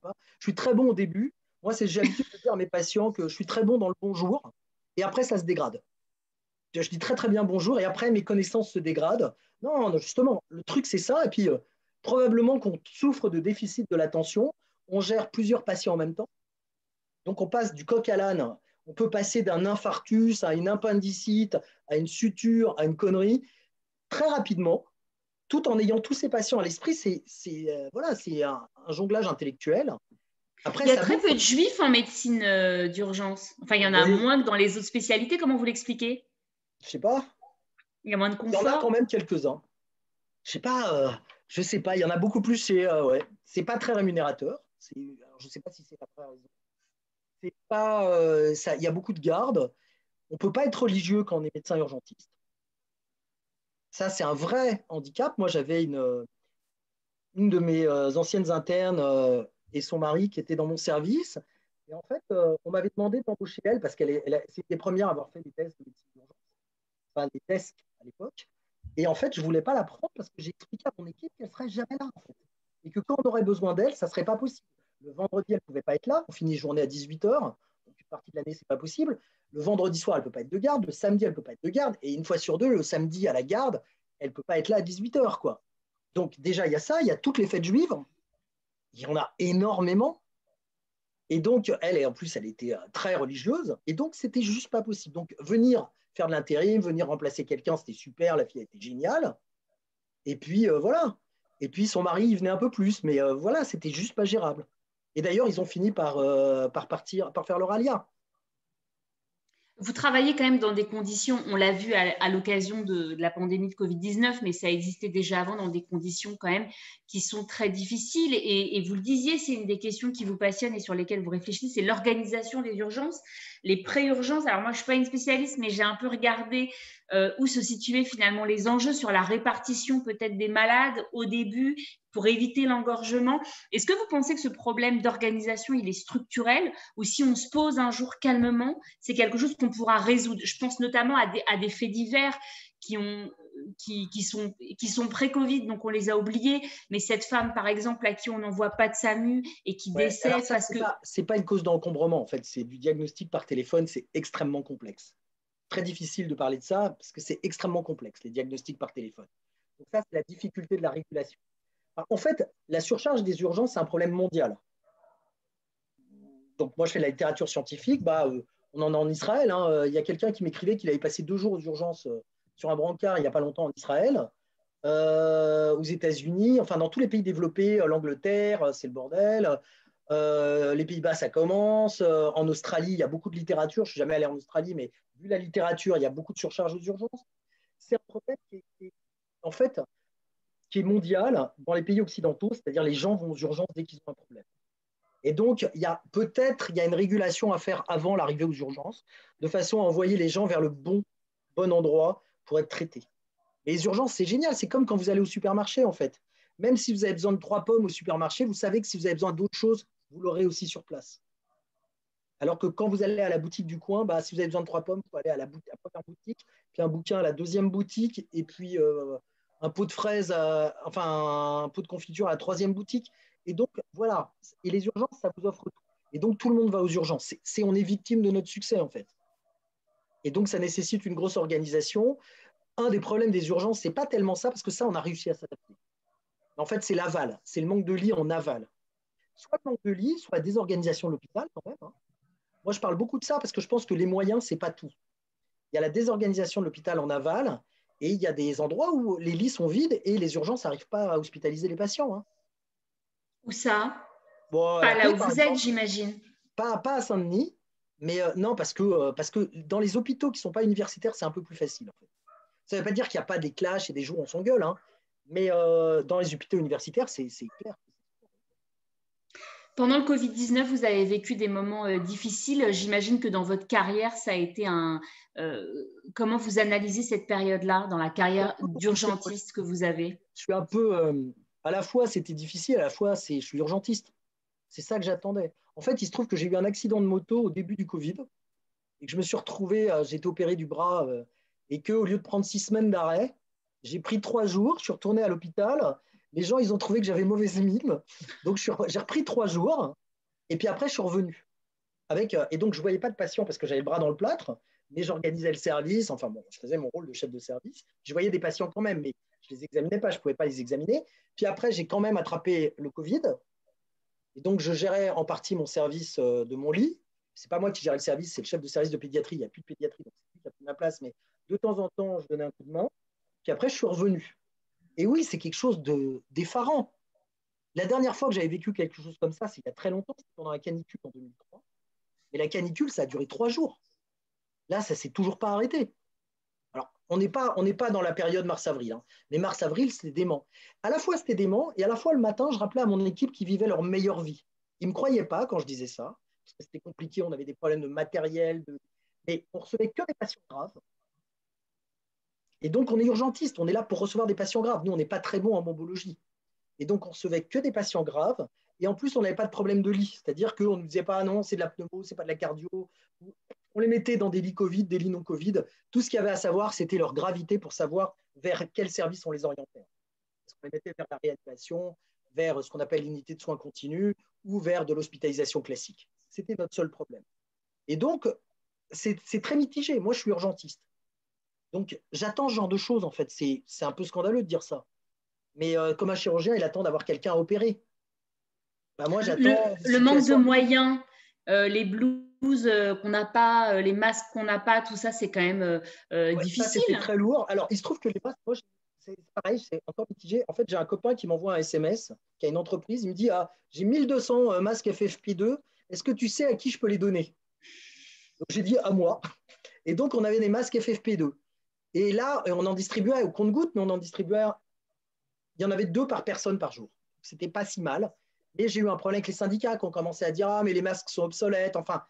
pas. Je suis très bon au début. Moi, j'ai l'habitude de dire à mes patients que je suis très bon dans le bonjour, et après, ça se dégrade. Je dis très très bien bonjour et après mes connaissances se dégradent. Non, non, justement, le truc c'est ça. Et puis probablement qu'on souffre de déficit de l'attention. On gère plusieurs patients en même temps. Donc on passe du coq à l'âne. On peut passer d'un infarctus à une appendicite, à une suture, à une connerie très rapidement, tout en ayant tous ces patients à l'esprit. Voilà, c'est un jonglage intellectuel. Après, Il y a ça très bouffe. peu de juifs en médecine d'urgence. Enfin, il y en a Oui, moins que dans les autres spécialités. Comment vous l'expliquez? je sais pas. Il y a moins de Il y en a quand confort? même quelques-uns. Je sais pas, il y en a beaucoup plus chez, ouais. C'est pas très rémunérateur. Alors, je sais pas si c'est la vraie raison. C'est pas, ça, il y a beaucoup de gardes. On peut pas être religieux quand on est médecin urgentiste. Ça, c'est un vrai handicap. Moi, j'avais une de mes anciennes internes et son mari qui étaient dans mon service. Et en fait, on m'avait demandé d'embaucher elle parce qu'elle c'était les première à avoir fait des tests de médecine d'urgence, enfin des tests à l'époque. Et en fait, je ne voulais pas la prendre parce que j'ai expliqué à mon équipe qu'elle ne serait jamais là. En fait. Et que quand on aurait besoin d'elle, ça ne serait pas possible. Le vendredi, elle ne pouvait pas être là. On finit journée à 18h. Donc, une partie de l'année, ce n'est pas possible. Le vendredi soir, elle ne peut pas être de garde. Le samedi, elle ne peut pas être de garde. Et une fois sur deux, le samedi à la garde, elle ne peut pas être là à 18h. Quoi. Donc, déjà, il y a ça. Il y a toutes les fêtes juives. Il y en a énormément. Et donc, elle, en plus, elle était très religieuse. Et donc, c'était juste pas possible. Donc, venir faire de l'intérim, venir remplacer quelqu'un, c'était super. La fille était géniale. Et puis, voilà. Et puis, son mari, il venait un peu plus. Mais voilà, c'était juste pas gérable. Et d'ailleurs, ils ont fini par partir, par faire leur alia. Vous travaillez quand même dans des conditions, on l'a vu à l'occasion de la pandémie de Covid-19, mais ça existait déjà avant dans des conditions quand même qui sont très difficiles. Et vous le disiez, c'est une des questions qui vous passionnent et sur lesquelles vous réfléchissez, c'est l'organisation des urgences, les pré-urgences. Alors moi, je ne suis pas une spécialiste, mais j'ai un peu regardé où se situaient finalement les enjeux sur la répartition peut-être des malades au début pour éviter l'engorgement. Est-ce que vous pensez que ce problème d'organisation, il est structurel ou si on se pose un jour calmement, c'est quelque chose qu'on pourra résoudre? Je pense notamment à des faits divers qui sont pré-Covid, donc on les a oubliés. Mais cette femme, par exemple, à qui on n'envoie pas de SAMU et qui décède parce que… C'est pas une cause d'encombrement, en fait. C'est du diagnostic par téléphone, c'est extrêmement complexe. Très difficile de parler de ça parce que c'est extrêmement complexe, les diagnostics par téléphone. Donc ça, c'est la difficulté de la régulation. En fait, la surcharge des urgences, c'est un problème mondial. Donc moi, je fais de la littérature scientifique. On en a en Israël. Hein. Il y a quelqu'un qui m'écrivait qu'il avait passé 2 jours aux urgences sur un brancard il n'y a pas longtemps en Israël. Aux États-Unis, enfin dans tous les pays développés, l'Angleterre, c'est le bordel. Les Pays-Bas, ça commence. En Australie, il y a beaucoup de littérature. Je ne suis jamais allé en Australie, mais vu la littérature, il y a beaucoup de surcharge aux urgences. C'est un problème en fait, qui est mondial dans les pays occidentaux, c'est-à-dire les gens vont aux urgences dès qu'ils ont un problème. Et donc, il y a une régulation à faire avant l'arrivée aux urgences, de façon à envoyer les gens vers le bon endroit pour être traités. Les urgences, c'est génial. C'est comme quand vous allez au supermarché, en fait. Même si vous avez besoin de 3 pommes au supermarché, vous savez que si vous avez besoin d'autre chose, vous l'aurez aussi sur place. Alors que quand vous allez à la boutique du coin, si vous avez besoin de 3 pommes, il faut aller à la première boutique, puis un bouquin à la deuxième boutique, et puis un pot de fraises, un pot de confiture à la troisième boutique. Et donc, voilà. Et les urgences, ça vous offre tout. Et donc, tout le monde va aux urgences. On est victime de notre succès, en fait. Et donc, ça nécessite une grosse organisation. Un des problèmes des urgences, c'est pas tellement ça, parce que ça, on a réussi à s'adapter. En fait, c'est l'aval. C'est le manque de lits en aval. Soit le manque de lits, soit la désorganisation de l'hôpital, quand même. Hein. Moi, je parle beaucoup de ça parce que je pense que les moyens, c'est pas tout. Il y a la désorganisation de l'hôpital en aval et il y a des endroits où les lits sont vides et les urgences n'arrivent pas à hospitaliser les patients. Hein. Où ça? Pas là où vous êtes, j'imagine. Pas à Saint-Denis, mais non, parce que dans les hôpitaux qui ne sont pas universitaires, c'est un peu plus facile. En fait. Ça ne veut pas dire qu'il n'y a pas des clashs et des jours où on s'engueule, hein, mais dans les hôpitaux universitaires, c'est clair. Pendant le Covid-19, vous avez vécu des moments difficiles. J'imagine que dans votre carrière, ça a été comment vous analysez cette période-là dans la carrière d'urgentiste que vous avez? Je suis un peu… à la fois, c'était difficile, à la fois, je suis urgentiste. C'est ça que j'attendais. En fait, il se trouve que j'ai eu un accident de moto au début du Covid et que je me suis retrouvé, j'ai été opéré du bras et qu'au lieu de prendre 6 semaines d'arrêt, j'ai pris 3 jours, je suis retourné à l'hôpital. Les gens, ils ont trouvé que j'avais mauvaise mine. Donc, j'ai repris 3 jours et puis après, je suis revenu. Et donc, je ne voyais pas de patient parce que j'avais le bras dans le plâtre, mais j'organisais le service. Enfin, bon, je faisais mon rôle de chef de service. Je voyais des patients quand même, mais je ne les examinais pas, je ne pouvais pas les examiner. Puis après, j'ai quand même attrapé le Covid. Et donc, je gérais en partie mon service de mon lit. Ce n'est pas moi qui gérais le service, c'est le chef de service de pédiatrie. Il n'y a plus de pédiatrie, donc c'est lui qui a pris ma place. Mais de temps en temps, je donnais un coup de main. Puis après, je suis revenu. Et oui, c'est quelque chose d'effarant. La dernière fois que j'avais vécu quelque chose comme ça, c'est il y a très longtemps, c'était pendant la canicule en 2003. Et la canicule, ça a duré 3 jours. Là, ça ne s'est toujours pas arrêté. Alors, on n'est pas dans la période mars-avril. Hein. Mais mars-avril, c'était dément. À la fois, c'était dément, et à la fois, le matin, je rappelais à mon équipe qu'ils vivaient leur meilleure vie. Ils ne me croyaient pas quand je disais ça, parce que c'était compliqué, on avait des problèmes de matériel, mais on ne recevait que des patients graves. Et donc, on est urgentiste, on est là pour recevoir des patients graves. Nous, on n'est pas très bon en mombologie. Et donc, on ne recevait que des patients graves. Et en plus, on n'avait pas de problème de lit. C'est-à-dire qu'on ne nous disait pas, non, c'est de la pneumo, c'est pas de la cardio. On les mettait dans des lits Covid, des lits non Covid. Tout ce qu'il y avait à savoir, c'était leur gravité pour savoir vers quel service on les orientait. Est-ce qu'on les mettait vers la réanimation, vers ce qu'on appelle l'unité de soins continus ou vers de l'hospitalisation classique. C'était notre seul problème. Et donc, c'est très mitigé. Moi, je suis urgentiste. Donc, j'attends ce genre de choses, en fait. C'est un peu scandaleux de dire ça. Mais comme un chirurgien, il attend d'avoir quelqu'un à opérer. Bah, moi, j'attends. Le manque de moyens, les blouses qu'on n'a pas, les masques qu'on n'a pas, tout ça, c'est quand même difficile. Ça, c'était très lourd. Alors, il se trouve que les masques, moi, c'est pareil, c'est encore mitigé. En fait, j'ai un copain qui m'envoie un SMS, qui a une entreprise. Il me dit, ah, j'ai 1200 masques FFP2. Est-ce que tu sais à qui je peux les donner? Donc, j'ai dit à moi. Et donc, on avait des masques FFP2. Et là, on en distribuait au compte-gouttes, mais on en distribuait. Il y en avait 2 par personne par jour. C'était pas si mal. Mais j'ai eu un problème avec les syndicats qui ont commencé à dire, ah, mais les masques sont obsolètes. Enfin,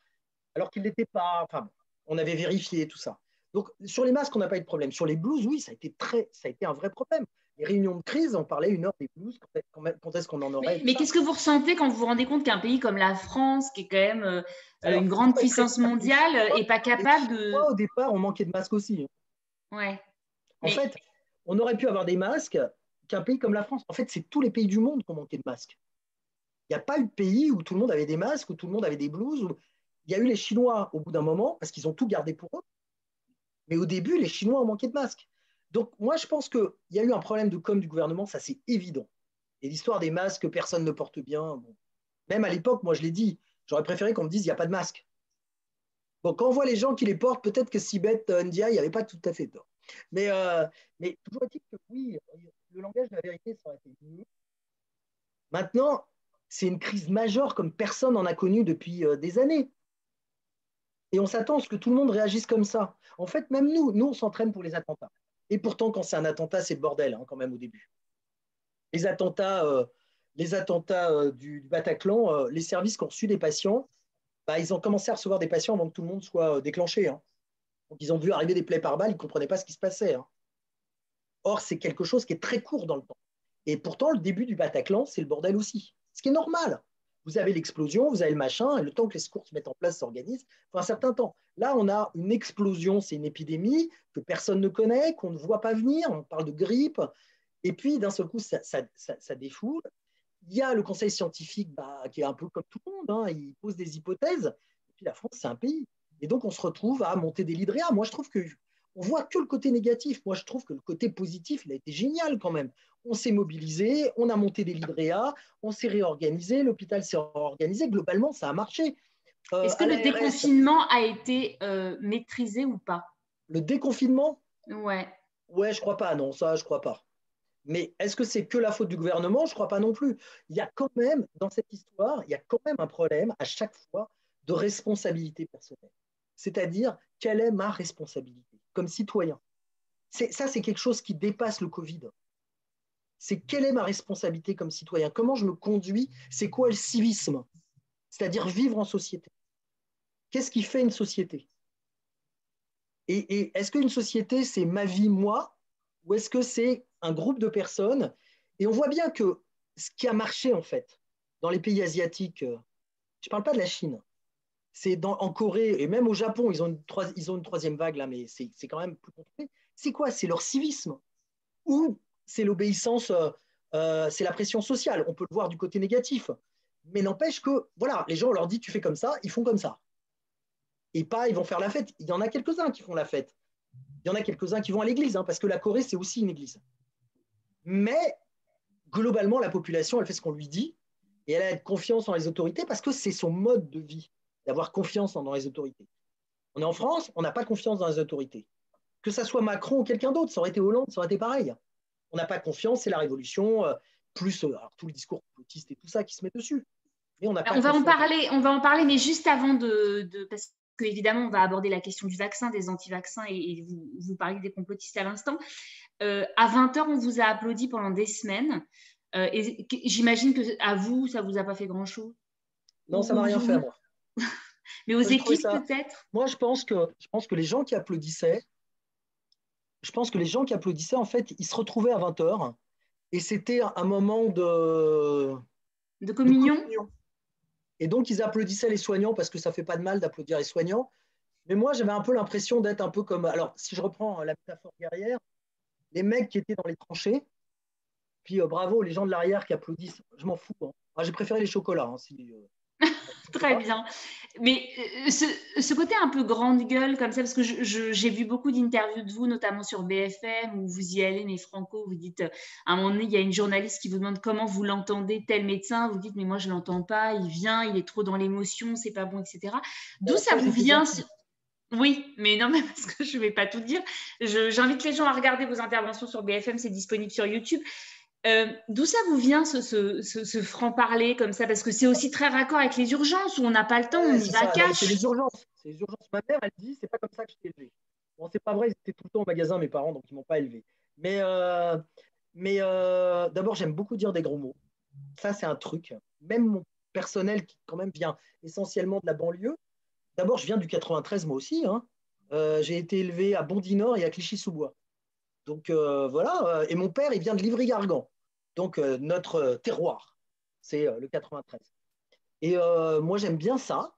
alors qu'ils ne l'étaient pas. Enfin, on avait vérifié tout ça. Donc, sur les masques, on n'a pas eu de problème. Sur les blouses, oui, ça a été un vrai problème. Les réunions de crise, on parlait 1 heure des blouses, quand est-ce qu'on en aurait. Mais qu'est-ce que vous ressentez quand vous vous rendez compte qu'un pays comme la France, qui est quand même une grande puissance mondiale, n'est pas capable de… Moi, au départ, on manquait de masques aussi. Ouais. En fait, on aurait pu avoir des masques qu'un pays comme la France. En fait, c'est tous les pays du monde qui ont manqué de masques. Il n'y a pas eu de pays où tout le monde avait des masques, où tout le monde avait des blouses. Il y a eu les Chinois au bout d'un moment, parce qu'ils ont tout gardé pour eux. Mais au début, les Chinois ont manqué de masques. Donc, moi, je pense qu'il y a eu un problème de com du gouvernement, ça c'est évident. Et l'histoire des masques, personne ne porte bien. Bon. Même à l'époque, moi, je l'ai dit, j'aurais préféré qu'on me dise il n'y a pas de masque. Bon, quand on voit les gens qui les portent, peut-être que Sibeth Ndiaye n'y avait pas tout à fait tort. Mais toujours est-il que oui, le langage de la vérité, ça aurait été mieux. Maintenant, c'est une crise majeure comme personne n'en a connu depuis des années. Et on s'attend à ce que tout le monde réagisse comme ça. En fait, même nous on s'entraîne pour les attentats. Et pourtant, quand c'est un attentat, c'est le bordel, hein, quand même, au début. Les attentats du Bataclan, les services qui ont reçu des patients, bah, ils ont commencé à recevoir des patients avant que tout le monde soit déclenché. Hein. Donc, ils ont vu arriver des plaies par balles, ils ne comprenaient pas ce qui se passait. Hein. Or, c'est quelque chose qui est très court dans le temps. Et pourtant, le début du Bataclan, c'est le bordel aussi. Ce qui est normal. Vous avez l'explosion, vous avez le machin, et le temps que les secours se mettent en place, s'organisent, il faut un certain temps. Là, on a une explosion, c'est une épidémie que personne ne connaît, qu'on ne voit pas venir, on parle de grippe, et puis d'un seul coup, ça défoule. Il y a le conseil scientifique qui est un peu comme tout le monde, hein, il pose des hypothèses, et puis la France, c'est un pays. Et donc, on se retrouve à monter des lits de réa. Moi, je trouve que on voit que le côté négatif. Moi, je trouve que le côté positif, il a été génial quand même. On s'est mobilisé, on a monté des lits de réa, on s'est réorganisé, l'hôpital s'est réorganisé. Globalement, ça a marché. Est-ce que le déconfinement a été maîtrisé ou pas? Le déconfinement? Ouais. Ouais, je crois pas, non, ça, je crois pas. Mais est-ce que c'est que la faute du gouvernement? Je crois pas non plus. Il y a quand même, dans cette histoire, il y a quand même un problème à chaque fois de responsabilité personnelle. C'est-à-dire, quelle est ma responsabilité comme citoyen? Ça, c'est quelque chose qui dépasse le Covid. C'est quelle est ma responsabilité comme citoyen? Comment je me conduis? C'est quoi le civisme? C'est-à-dire vivre en société. Qu'est-ce qui fait une société? Et est-ce qu'une société, c'est ma vie, moi? Ou est-ce que c'est un groupe de personnes? Et on voit bien que ce qui a marché, en fait, dans les pays asiatiques, je ne parle pas de la Chine, c'est en Corée et même au Japon, ils ont une troisième vague là, mais c'est quand même plus compliqué. C'est quoi? C'est leur civisme ou c'est l'obéissance, c'est la pression sociale. On peut le voir du côté négatif, mais n'empêche que voilà, les gens on leur dit tu fais comme ça, ils font comme ça. Et pas ils vont faire la fête. Il y en a quelques-uns qui font la fête. Il y en a quelques-uns qui vont à l'église, hein, parce que la Corée c'est aussi une église. Mais globalement, la population elle fait ce qu'on lui dit et elle a confiance en les autorités parce que c'est son mode de vie d'avoir confiance dans les autorités. On est en France, on n'a pas confiance dans les autorités. Que ça soit Macron ou quelqu'un d'autre, ça aurait été Hollande, ça aurait été pareil. On n'a pas confiance, c'est la révolution, plus tout le discours complotiste et tout ça qui se met dessus. Mais on va en parler, mais juste avant parce qu'évidemment, on va aborder la question du vaccin, des anti-vaccins, et vous parlez des complotistes à l'instant. À 20h, on vous a applaudi pendant des semaines. Et j'imagine qu'à vous, ça ne vous a pas fait grand-chose. Non, ça ne m'a rien fait à moi. Mais aux équipes, peut-être? Moi, je pense que les gens qui applaudissaient, en fait, ils se retrouvaient à 20h et c'était un moment de communion. Et donc, ils applaudissaient les soignants parce que ça ne fait pas de mal d'applaudir les soignants. Mais moi, j'avais un peu l'impression d'être un peu comme… Alors, si je reprends la métaphore guerrière, les mecs qui étaient dans les tranchées, puis bravo, les gens de l'arrière qui applaudissent, je m'en fous. Hein. J'ai préféré les chocolats. Hein, Très bien. Mais ce côté un peu grande gueule comme ça, parce que j'ai vu beaucoup d'interviews de vous, notamment sur BFM, où vous y allez, mais franco, vous dites, à un moment donné, il y a une journaliste qui vous demande comment vous l'entendez, tel médecin, vous dites, mais moi, je ne l'entends pas, il vient, il est trop dans l'émotion, c'est pas bon, etc. D'où ça vous vient Oui, mais non, mais parce que je ne vais pas tout dire. J'invite les gens à regarder vos interventions sur BFM, c'est disponible sur YouTube. D'où ça vous vient ce franc-parler comme ça? Parce que c'est aussi très raccord avec les urgences où on n'a pas le temps, on y va cash. C'est les urgences. C'est les urgences. Ma mère, elle dit, c'est pas comme ça que je t'ai élevé. Bon, c'est pas vrai, ils étaient tout le temps au magasin, mes parents, donc ils m'ont pas élevé. Mais d'abord, j'aime beaucoup dire des gros mots. Ça, c'est un truc. Même mon personnel, qui quand même vient essentiellement de la banlieue. D'abord, je viens du 93, moi aussi. Hein. J'ai été élevé à Bondy-Nord et à Clichy-sous-Bois. Donc voilà. Et mon père, il vient de Livry-Gargan. Donc notre terroir, c'est le 93. Et moi, j'aime bien ça.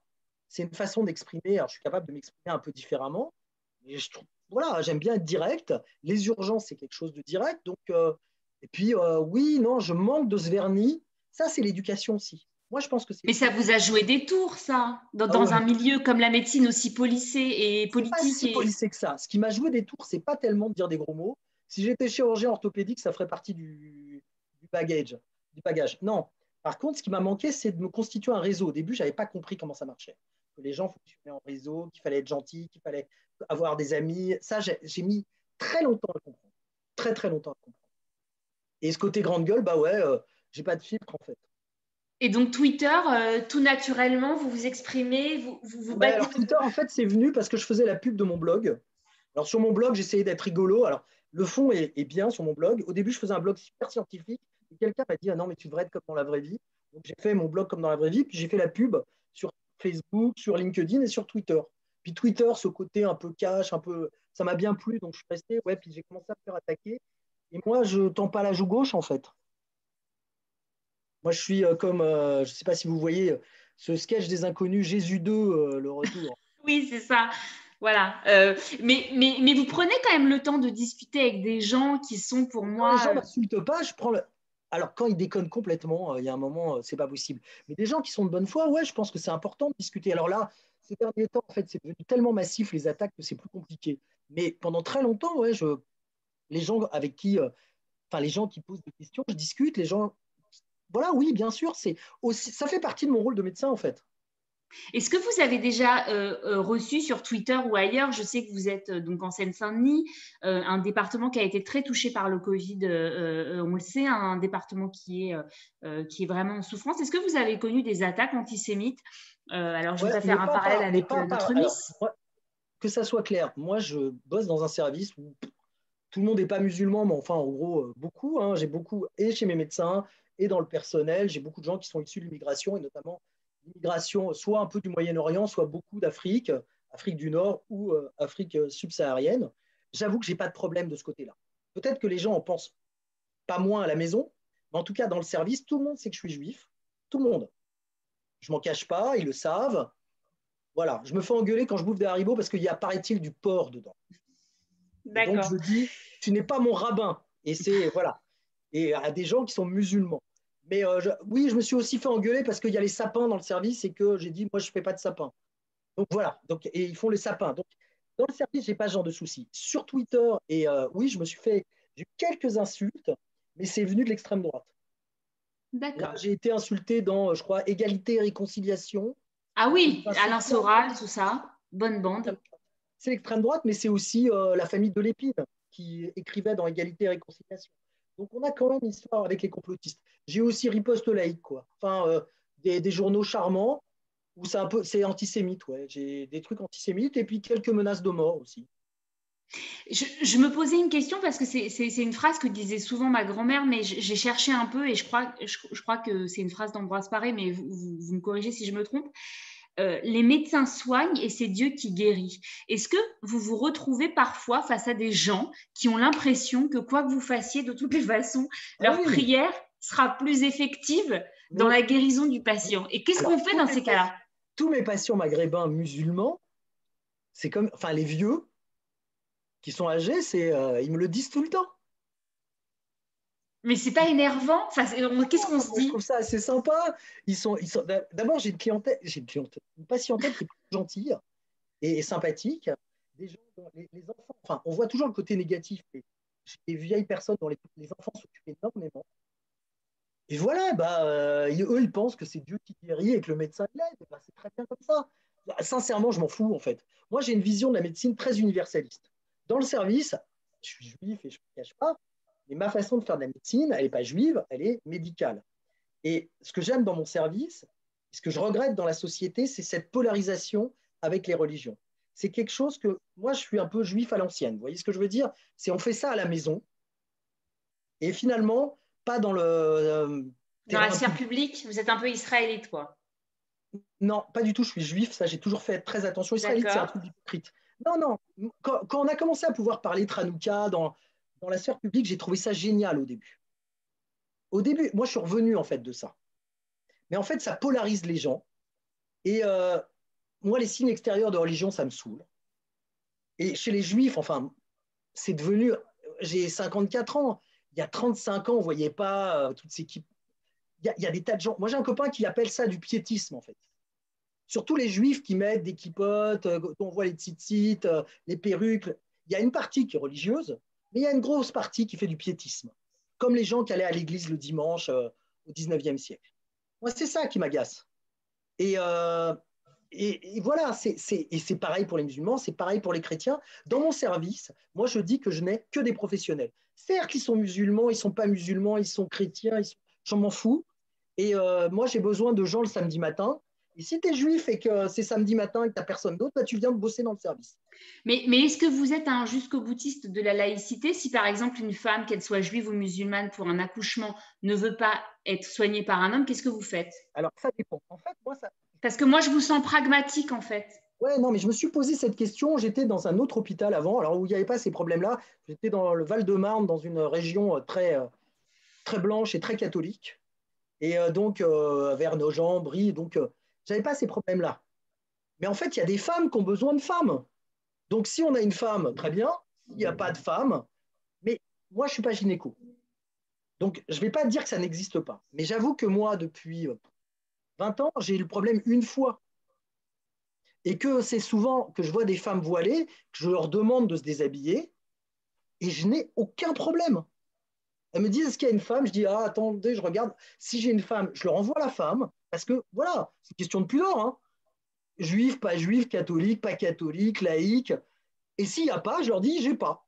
C'est une façon d'exprimer. Alors, je suis capable de m'exprimer un peu différemment. Mais voilà, j'aime bien être direct. Les urgences, c'est quelque chose de direct. Donc, et puis, oui, non, je manque de ce vernis. Ça, c'est l'éducation aussi. Moi, je pense que c'est… Mais ça vous a joué des tours, ça, dans un milieu comme la médecine aussi policé et politique. Pas si policé que ça. Ce qui m'a joué des tours, c'est pas tellement de dire des gros mots. Si j'étais chirurgien orthopédique, ça ferait partie du bagage. Non. Par contre, ce qui m'a manqué, c'est de me constituer un réseau. Au début, je n'avais pas compris comment ça marchait. Que les gens fonctionnaient en réseau, qu'il fallait être gentil, qu'il fallait avoir des amis. Ça, j'ai mis très longtemps à comprendre. Très, très longtemps à comprendre. Et ce côté grande gueule, bah ouais, j'ai pas de filtre en fait. Et donc Twitter, tout naturellement, vous vous exprimez, vous battez. Alors, Twitter, en fait, c'est venu parce que je faisais la pub de mon blog. Alors, sur mon blog, j'essayais d'être rigolo. Alors, le fond est bien sur mon blog. Au début, je faisais un blog super scientifique. Et quelqu'un m'a dit, ah non, mais tu devrais être comme dans la vraie vie. Donc, j'ai fait mon blog comme dans la vraie vie. Puis, j'ai fait la pub sur Facebook, sur LinkedIn et sur Twitter. Puis, Twitter, ce côté un peu cash, un peu, ça m'a bien plu. Donc, je suis resté. Ouais, puis j'ai commencé à me faire attaquer. Et moi, je ne tends pas la joue gauche, en fait. Moi, je suis comme, je ne sais pas si vous voyez ce sketch des inconnus, Jésus 2, le retour. Oui, c'est ça. Voilà. Mais vous prenez quand même le temps de discuter avec des gens qui sont pour moi. Quand les gens ne m'insultent pas, je prends le… Alors, quand ils déconnent complètement, il y a un moment, c'est pas possible. Mais des gens qui sont de bonne foi, ouais, je pense que c'est important de discuter. Alors là, ces derniers temps, en fait, c'est devenu tellement massif les attaques que c'est plus compliqué. Mais pendant très longtemps, ouais, les gens avec qui, enfin, les gens qui posent des questions, je discute. Les gens, voilà, oui, bien sûr, c'est aussi, ça fait partie de mon rôle de médecin, en fait. Est-ce que vous avez déjà reçu sur Twitter ou ailleurs, je sais que vous êtes donc en Seine-Saint-Denis, un département qui a été très touché par le Covid, on le sait, un département qui est vraiment en souffrance. Est-ce que vous avez connu des attaques antisémites Alors, je ne vais pas faire un parallèle avec notre Miss. Que ça soit clair, moi, je bosse dans un service où tout le monde n'est pas musulman, mais enfin, en gros, beaucoup. Hein, j'ai beaucoup, et chez mes médecins, et dans le personnel, j'ai beaucoup de gens qui sont issus de l'immigration, et notamment l'immigration soit un peu du Moyen-Orient, soit beaucoup d'Afrique, Afrique du Nord ou Afrique subsaharienne. J'avoue que je n'ai pas de problème de ce côté-là. Peut-être que les gens en pensent pas moins à la maison, mais en tout cas, dans le service, tout le monde sait que je suis juif. Tout le monde. Je m'en cache pas, ils le savent. Voilà, je me fais engueuler quand je bouffe des haribots parce qu'il y a, paraît-il, du porc dedans. Et donc, je dis, tu n'es pas mon rabbin. Et c'est, voilà. Et à des gens qui sont musulmans. Mais oui, je me suis aussi fait engueuler parce qu'il y a les sapins dans le service et que j'ai dit, moi, je ne fais pas de sapins. Donc, voilà. Donc, et ils font les sapins. Donc, dans le service, je n'ai pas ce genre de soucis. Sur Twitter, et oui, j'ai eu quelques insultes, mais c'est venu de l'extrême droite. D'accord. Là, j'ai été insulté dans, je crois, Égalité et Réconciliation. Ah oui, Alain Soral, tout ça. Bonne bande. C'est l'extrême droite, mais c'est aussi la famille de Lépine qui écrivait dans Égalité et Réconciliation. Donc on a quand même une histoire avec les complotistes. J'ai aussi Riposte laïque, quoi. Enfin, des journaux charmants où c'est antisémite, ouais. J'ai des trucs antisémites et puis quelques menaces de mort aussi. Je me posais une question parce que c'est une phrase que disait souvent ma grand-mère, mais j'ai cherché un peu et je crois que c'est une phrase d'Ambroise Paré, mais vous me corrigez si je me trompe. Les médecins soignent et c'est Dieu qui guérit. Est-ce que vous vous retrouvez parfois face à des gens qui ont l'impression que quoi que vous fassiez, de toutes les façons, leur prière sera plus effective dans la guérison du patient? Et qu'est-ce qu'on fait dans ces cas-là? Tous mes patients maghrébins musulmans, C'est comme, enfin, les vieux qui sont âgés, ils me le disent tout le temps. Mais c'est pas énervant. Enfin, qu'est-ce qu'on se Je dit? trouve ça assez sympa. D'abord, j'ai une patientèle qui est gentille et sympathique. Des gens les enfants, enfin, on voit toujours le côté négatif. Mais chez les vieilles personnes dont les enfants s'occupent énormément. Et voilà, eux, ils pensent que c'est Dieu qui guérit et que le médecin l'aide. C'est très bien comme ça. Sincèrement, je m'en fous, en fait. Moi, j'ai une vision de la médecine très universaliste. Dans le service, je suis juif et je ne me cache pas, mais ma façon de faire de la médecine, elle n'est pas juive, elle est médicale. Et ce que j'aime dans mon service, ce que je regrette dans la société, c'est cette polarisation avec les religions. C'est quelque chose que moi, je suis un peu juif à l'ancienne. Vous voyez ce que je veux dire? C'est on fait ça à la maison et finalement, pas dans le Dans la terrain sphère public. publique, vous êtes un peu israélite, quoi. Non, pas du tout, je suis juif, ça j'ai toujours fait très attention. Israélite, c'est un D'accord. truc d'hypocrite. Non, non, quand on a commencé à pouvoir parler de Hanouka dans la sphère publique, j'ai trouvé ça génial au début. Au début, moi je suis revenu en fait de ça. Mais en fait, ça polarise les gens. Et moi, les signes extérieurs de religion, ça me saoule. Et chez les juifs, enfin, c'est devenu. J'ai 54 ans. Il y a 35 ans, on ne voyait pas toutes ces équipes. Il y a des tas de gens. Moi, j'ai un copain qui appelle ça du piétisme, en fait. Surtout les juifs qui mettent des kippotes, on voit les tzitzit, les perruques. Il y a une partie qui est religieuse, mais il y a une grosse partie qui fait du piétisme. Comme les gens qui allaient à l'église le dimanche au 19e siècle. Moi, c'est ça qui m'agace. Et, euh, et voilà, et c'est pareil pour les musulmans, c'est pareil pour les chrétiens. Dans mon service, moi, je dis que je n'ai que des professionnels. Certes, ils sont musulmans, ils ne sont pas musulmans, ils sont chrétiens, j'en m'en fous. Et moi, j'ai besoin de gens le samedi matin. Et si tu es juif et que c'est samedi matin et que tu n'as personne d'autre, tu viens de bosser dans le service. Mais est-ce que vous êtes un jusqu'au-boutiste de la laïcité? Si par exemple une femme, qu'elle soit juive ou musulmane, pour un accouchement, ne veut pas être soignée par un homme, qu'est-ce que vous faites? Alors, ça dépend. En fait, moi, ça. Parce que moi, je vous sens pragmatique, en fait. Ouais, non, mais je me suis posé cette question. J'étais dans un autre hôpital avant, alors où il n'y avait pas ces problèmes-là. J'étais dans le Val-de-Marne, dans une région très blanche et très catholique. Et donc, vers Nogent, Brie, donc, j'avais pas ces problèmes-là. Mais en fait, il y a des femmes qui ont besoin de femmes. Donc, si on a une femme, très bien. S'il n'y a pas de femme, mais moi, je ne suis pas gynéco. Donc, je ne vais pas dire que ça n'existe pas. Mais j'avoue que moi, depuis 20 ans, j'ai eu le problème une fois. Et que c'est souvent que je vois des femmes voilées, que je leur demande de se déshabiller, et je n'ai aucun problème. Elles me disent, est-ce qu'il y a une femme? Je dis, ah, attendez, je regarde. Si j'ai une femme, je leur envoie la femme, parce que voilà, c'est une question de pudeur. Hein. Juif, pas juif, catholique, pas catholique, laïque. Et s'il n'y a pas, je leur dis, j'ai pas.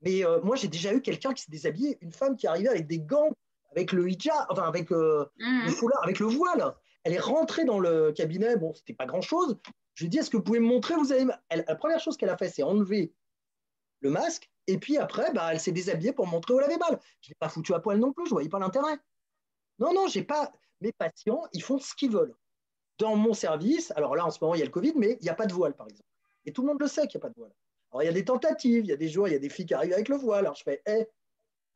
Mais moi, j'ai déjà eu quelqu'un qui s'est déshabillé, une femme qui arrivait avec des gants, avec le hijab, enfin avec le foulard, avec le voile. Elle est rentrée dans le cabinet, bon, c'était pas grand-chose. Je lui ai dit, est-ce que vous pouvez me montrer, la première chose qu'elle a fait, c'est enlever le masque, et puis après, elle s'est déshabillée pour me montrer où elle avait mal. Je ne l'ai pas foutu à poil non plus, je ne voyais pas l'intérêt. Non, non, j'ai pas. Mes patients, ils font ce qu'ils veulent. Dans mon service, alors là, en ce moment, il y a le Covid, mais il n'y a pas de voile, par exemple. Et tout le monde le sait qu'il n'y a pas de voile. Alors, il y a des tentatives, il y a des jours, il y a des filles qui arrivent avec le voile. Alors, je fais,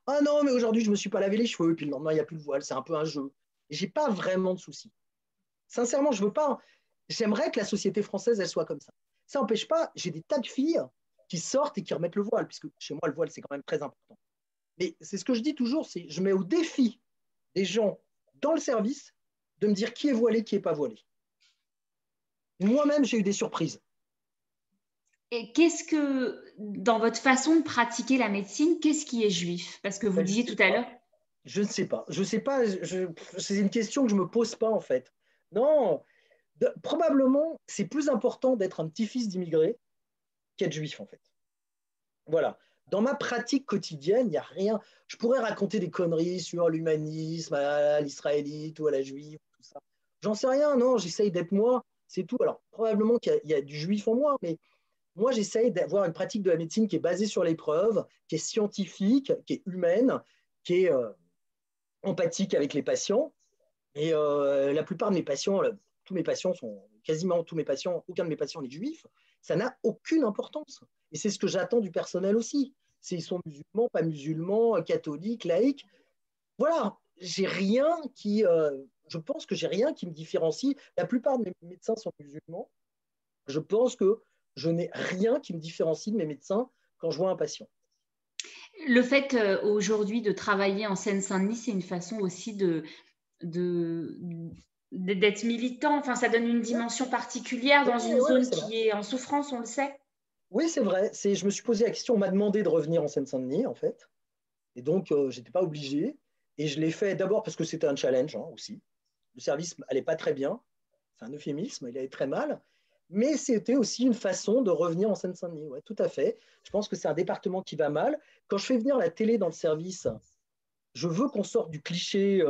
ah non, mais aujourd'hui, je ne me suis pas lavé les cheveux, et puis le lendemain, il n'y a plus de voile, c'est un peu un jeu. Et j'ai pas vraiment de soucis. Sincèrement, je veux pas. J'aimerais que la société française, elle soit comme ça. Ça n'empêche pas, j'ai des tas de filles qui sortent et qui remettent le voile, puisque chez moi, le voile, c'est quand même très important. Mais c'est ce que je dis toujours, c'est je mets au défi des gens dans le service de me dire qui est voilé, qui n'est pas voilé. Moi-même, j'ai eu des surprises. Et qu'est-ce que, dans votre façon de pratiquer la médecine, qu'est-ce qui est juif? Parce que vous disiez tout à l'heure. Je ne sais pas. Je ne sais pas. C'est une question que je ne me pose pas, en fait. Non, probablement, c'est plus important d'être un petit-fils d'immigré qu'être juif, en fait. Voilà. Dans ma pratique quotidienne, il n'y a rien. Je pourrais raconter des conneries sur l'humanisme, à l'israélite ou à la juive, tout ça. J'en sais rien, non, j'essaye d'être moi, c'est tout. Alors, probablement qu'il y a du juif en moi, mais moi, j'essaye d'avoir une pratique de la médecine qui est basée sur l'épreuve, qui est scientifique, qui est humaine, qui est empathique avec les patients. Et la plupart de mes patients, tous mes patients sont, quasiment tous mes patients, aucun de mes patients n'est juif. Ça n'a aucune importance. Et c'est ce que j'attends du personnel aussi. S'ils sont musulmans, pas musulmans, catholiques, laïcs. Voilà, j'ai rien qui. Je pense que j'ai rien qui me différencie. La plupart de mes médecins sont musulmans. Je pense que je n'ai rien qui me différencie de mes médecins quand je vois un patient. Le fait aujourd'hui de travailler en Seine-Saint-Denis, c'est une façon aussi d'être militant. Enfin, ça donne une dimension particulière dans une zone qui est en souffrance, on le sait. Oui, c'est vrai. Je me suis posé la question, on m'a demandé de revenir en Seine-Saint-Denis, en fait. Et donc, je n'étais pas obligé. Et je l'ai fait d'abord parce que c'était un challenge aussi. Le service n'allait pas très bien. C'est un euphémisme, il allait très mal. Mais c'était aussi une façon de revenir en Seine-Saint-Denis. Ouais, tout à fait. Je pense que c'est un département qui va mal. Quand je fais venir la télé dans le service, je veux qu'on sorte du cliché.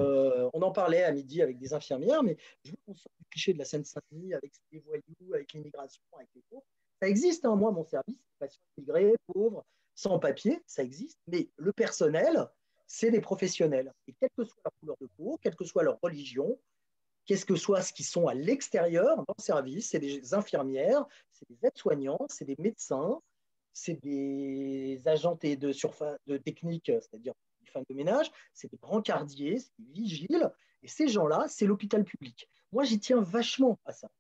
On en parlait à midi avec des infirmières, mais je veux qu'on sorte du cliché de la Seine-Saint-Denis avec les voyous, avec l'immigration, avec les pauvres. Ça existe, hein, moi, mon service, patients immigrés, pauvres, sans papier, ça existe. Mais le personnel, c'est des professionnels. Et quelle que soit leur couleur de peau, quelle que soit leur religion, qu'est-ce que soit ce qu'ils sont à l'extérieur, dans le service, c'est des infirmières, c'est des aides-soignants, c'est des médecins, c'est des agents de technique, c'est-à-dire des femmes de ménage, c'est des brancardiers, c'est des vigiles. Et ces gens-là, c'est l'hôpital public. Moi, j'y tiens vachement à ça.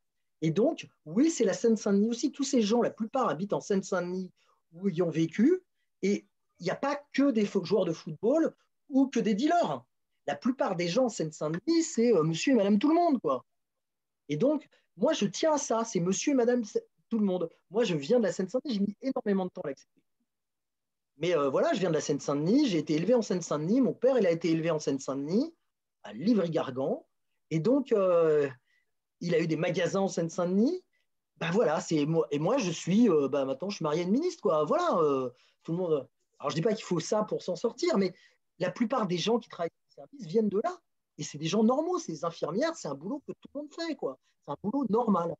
Et donc, oui, c'est la Seine-Saint-Denis aussi. Tous ces gens, la plupart habitent en Seine-Saint-Denis où ils ont vécu. Et il n'y a pas que des joueurs de football ou que des dealers. La plupart des gens en Seine-Saint-Denis, c'est monsieur et madame tout le monde, quoi. Et donc, moi, je tiens à ça. C'est monsieur et madame tout le monde. Moi, je viens de la Seine-Saint-Denis. J'ai mis énormément de temps à l'accepter. Mais voilà, je viens de la Seine-Saint-Denis. J'ai été élevé en Seine-Saint-Denis. Mon père, il a été élevé en Seine-Saint-Denis, à Livry-Gargan. Et donc, il a eu des magasins en Seine-Saint-Denis. Ben voilà, et moi je suis maintenant je suis marié à une ministre quoi. Voilà, tout le monde. Alors je dis pas qu'il faut ça pour s'en sortir, mais la plupart des gens qui travaillent dans le service viennent de là et c'est des gens normaux, c'est des infirmières, c'est un boulot que tout le monde fait quoi. C'est un boulot normal.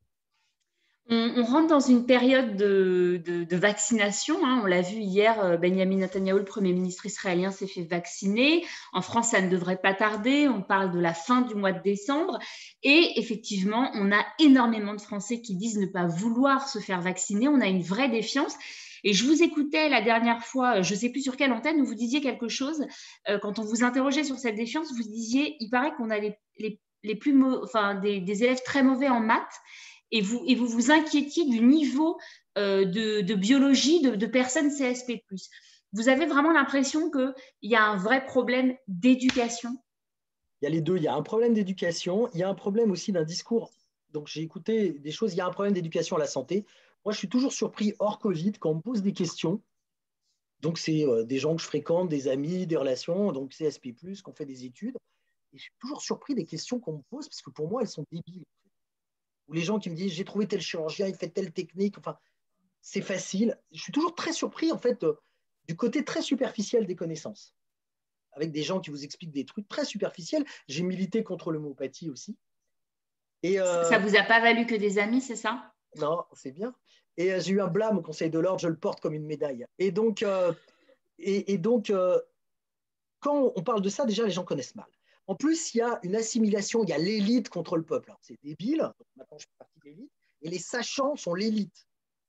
On rentre dans une période de vaccination, hein. On l'a vu hier, Benjamin Netanyahou, le Premier ministre israélien, s'est fait vacciner. En France, ça ne devrait pas tarder. On parle de la fin du mois de décembre. Et effectivement, on a énormément de Français qui disent ne pas vouloir se faire vacciner. On a une vraie défiance. Et je vous écoutais la dernière fois, je ne sais plus sur quelle antenne, où vous disiez quelque chose. Quand on vous interrogeait sur cette défiance, vous disiez, il paraît qu'on a des élèves très mauvais en maths. Et vous vous inquiétiez du niveau de biologie de personnes CSP+. Vous avez vraiment l'impression qu'il y a un vrai problème d'éducation? Il y a les deux. Il y a un problème d'éducation. Il y a un problème aussi d'un discours. Donc, j'ai écouté des choses. Il y a un problème d'éducation à la santé. Moi, je suis toujours surpris hors Covid quand on me pose des questions. Donc, c'est des gens que je fréquente, des amis, des relations, donc CSP+, qu'on fait des études. Et je suis toujours surpris des questions qu'on me pose parce que pour moi, elles sont débiles. Ou les gens qui me disent j'ai trouvé tel chirurgien, il fait telle technique, enfin, c'est facile. Je suis toujours très surpris en fait du côté très superficiel des connaissances. Avec des gens qui vous expliquent des trucs très superficiels. J'ai milité contre l'homéopathie aussi. Et ça ne vous a pas valu que des amis, c'est ça? Non, c'est bien. Et j'ai eu un blâme au Conseil de l'Ordre, je le porte comme une médaille. Et donc, quand on parle de ça, déjà, les gens connaissent mal. En plus, il y a une assimilation, il y a l'élite contre le peuple. C'est débile, donc maintenant je fais partie de l'élite, et les sachants sont l'élite.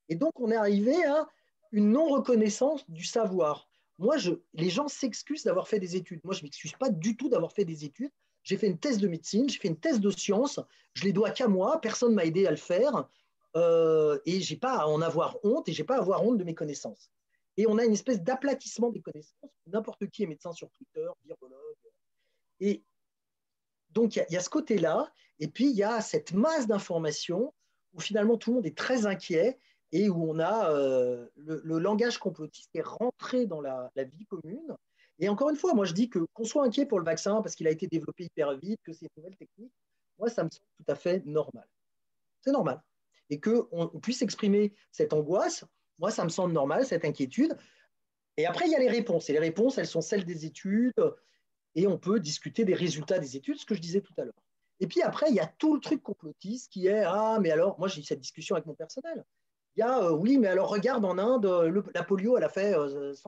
Et donc, on est arrivé à une non-reconnaissance du savoir. Moi, les gens s'excusent d'avoir fait des études. Moi, je ne m'excuse pas du tout d'avoir fait des études. J'ai fait une thèse de médecine, j'ai fait une thèse de sciences, je les dois qu'à moi, personne ne m'a aidé à le faire, et je n'ai pas à en avoir honte, et je n'ai pas à avoir honte de mes connaissances. Et on a une espèce d'aplatissement des connaissances. N'importe qui est médecin sur Twitter, virologue. Et donc, il y a ce côté-là, et puis il y a cette masse d'informations où finalement tout le monde est très inquiet et où on a le langage complotiste est rentré dans la vie commune. Et encore une fois, moi je dis qu'on soit inquiet pour le vaccin parce qu'il a été développé hyper vite, que c'est une nouvelle technique, moi ça me semble tout à fait normal. C'est normal. Et qu'on puisse exprimer cette angoisse, moi ça me semble normal, cette inquiétude. Et après, il y a les réponses. Et les réponses, elles sont celles des études. Et on peut discuter des résultats des études, ce que je disais tout à l'heure. Et puis après, il y a tout le truc complotiste qui est ah, mais alors, moi j'ai eu cette discussion avec mon personnel. Il y a oui, mais alors regarde en Inde, la polio, elle a fait 100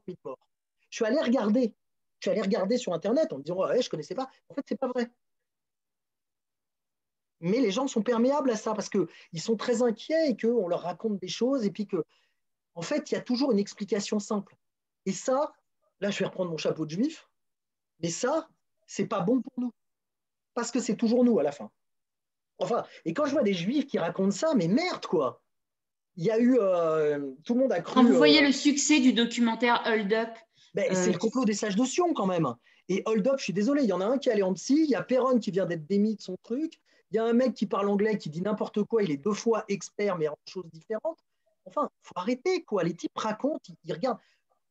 000 morts. Je suis allé regarder sur Internet en me disant ouais, je ne connaissais pas. En fait, ce n'est pas vrai. Mais les gens sont perméables à ça parce qu'ils sont très inquiets et qu'on leur raconte des choses et puis que, en fait, il y a toujours une explication simple. Et ça, là, je vais reprendre mon chapeau de juif, mais ça, c'est pas bon pour nous. Parce que c'est toujours nous à la fin. Enfin, et quand je vois des juifs qui racontent ça, mais merde, quoi. il y a eu, tout le monde a cru… Quand vous voyez le succès du documentaire Hold Up… c'est le complot des sages de Sion quand même. Et Hold Up, je suis désolé, il y en a un qui est allé en psy, il y a Perron qui vient d'être démis de son truc, il y a un mec qui parle anglais, qui dit n'importe quoi, il est 2 fois expert, mais en choses différentes. Enfin, il faut arrêter, quoi. Les types racontent, ils regardent.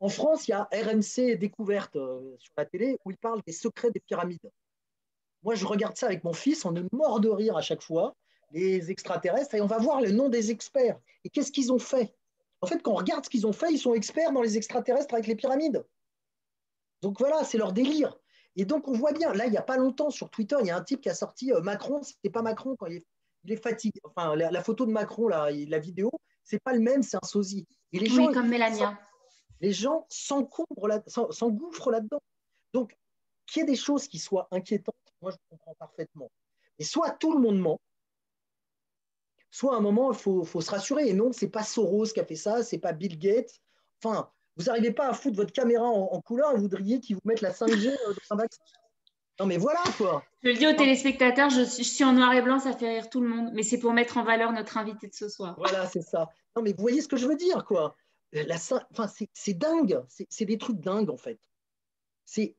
En France, il y a RMC Découverte sur la télé où ils parlent des secrets des pyramides. Moi, je regarde ça avec mon fils, on est mort de rire à chaque fois, les extraterrestres, et on va voir le nom des experts. Et qu'est-ce qu'ils ont fait? En fait, quand on regarde ce qu'ils ont fait, ils sont experts dans les extraterrestres avec les pyramides. Donc voilà, c'est leur délire. Et donc on voit bien, là, il n'y a pas longtemps sur Twitter, il y a un type qui a sorti Macron, c'était pas Macron quand il est fatigué. Enfin, la photo de Macron, là, la vidéo, c'est pas le même, c'est un sosie. Et les gens, comme Mélania. Les gens s'engouffrent là-dedans. Donc, qu'il y ait des choses qui soient inquiétantes, moi je comprends parfaitement. Et soit tout le monde ment, soit à un moment, il faut se rassurer. Et non, ce n'est pas Soros qui a fait ça, ce n'est pas Bill Gates. Enfin, vous n'arrivez pas à foutre votre caméra en couleur et vous voudriez qu'ils vous mettent la 5G dans un vaccin. Non, mais voilà, quoi. Je le dis aux téléspectateurs, je suis en noir et blanc, ça fait rire tout le monde, mais c'est pour mettre en valeur notre invité de ce soir. Voilà, c'est ça. Non, mais vous voyez ce que je veux dire, quoi. C'est dingue. C'est des trucs dingues, en fait.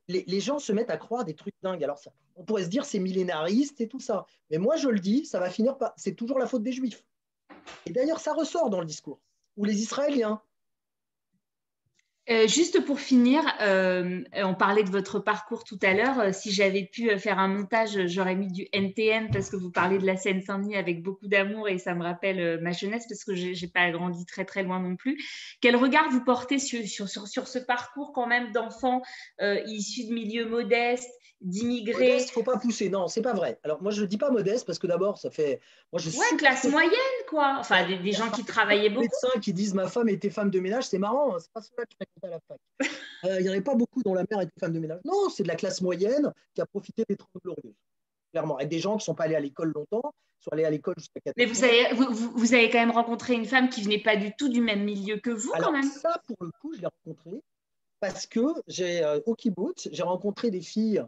Les gens se mettent à croire des trucs dingues. Alors, on pourrait se dire c'est millénariste et tout ça. Mais moi, je le dis, ça va finir par… C'est toujours la faute des Juifs. Et d'ailleurs, ça ressort dans le discours. Ou les Israéliens. Juste pour finir, on parlait de votre parcours tout à l'heure. Si j'avais pu faire un montage, j'aurais mis du NTM parce que vous parlez de la Seine-Saint-Denis avec beaucoup d'amour et ça me rappelle ma jeunesse parce que j'ai pas grandi très très loin non plus. Quel regard vous portez sur ce parcours quand même d'enfants issus de milieux modestes, d'immigrés? Modeste, faut pas pousser. Non, c'est pas vrai. Alors moi, je dis pas modeste parce que d'abord, ça fait… Moi, classe moyenne, quoi. Enfin, des gens qui travaillaient beaucoup. Des médecins qui disent ma femme était femme de ménage, c'est marrant. C'est pas ceux-là qui fréquentaient à la fac. Il n'y en avait pas beaucoup dont la mère était femme de ménage. Non, c'est de la classe moyenne qui a profité des 30 glorieuses. Clairement. Avec des gens qui ne sont pas allés à l'école longtemps, sont allés à l'école jusqu'à 14 ans. Mais vous avez quand même rencontré une femme qui venait pas du tout du même milieu que vous. Alors, quand même. Ça, pour le coup, je l'ai rencontré parce que au kibbutz, j'ai rencontré des filles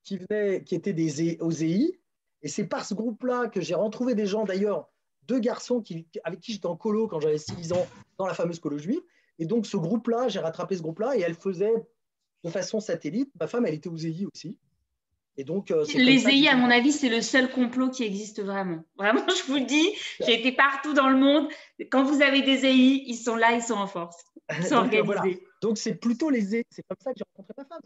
qui étaient aux EI. Et c'est par ce groupe-là que j'ai retrouvé des gens, d'ailleurs, 2 garçons avec qui j'étais en colo quand j'avais 6 ans dans la fameuse colo juive. Et donc, ce groupe-là, j'ai rattrapé ce groupe-là et elle faisait de façon satellite. Ma femme, elle était aux EI aussi. Et donc, les EI, à mon avis, c'est le seul complot qui existe vraiment. Vraiment, je vous le dis, j'ai été partout dans le monde. Quand vous avez des EI, ils sont là, ils sont en force. Ils sont organisés. Voilà. Donc, c'est plutôt les EI. C'est comme ça que j'ai rencontré ma femme.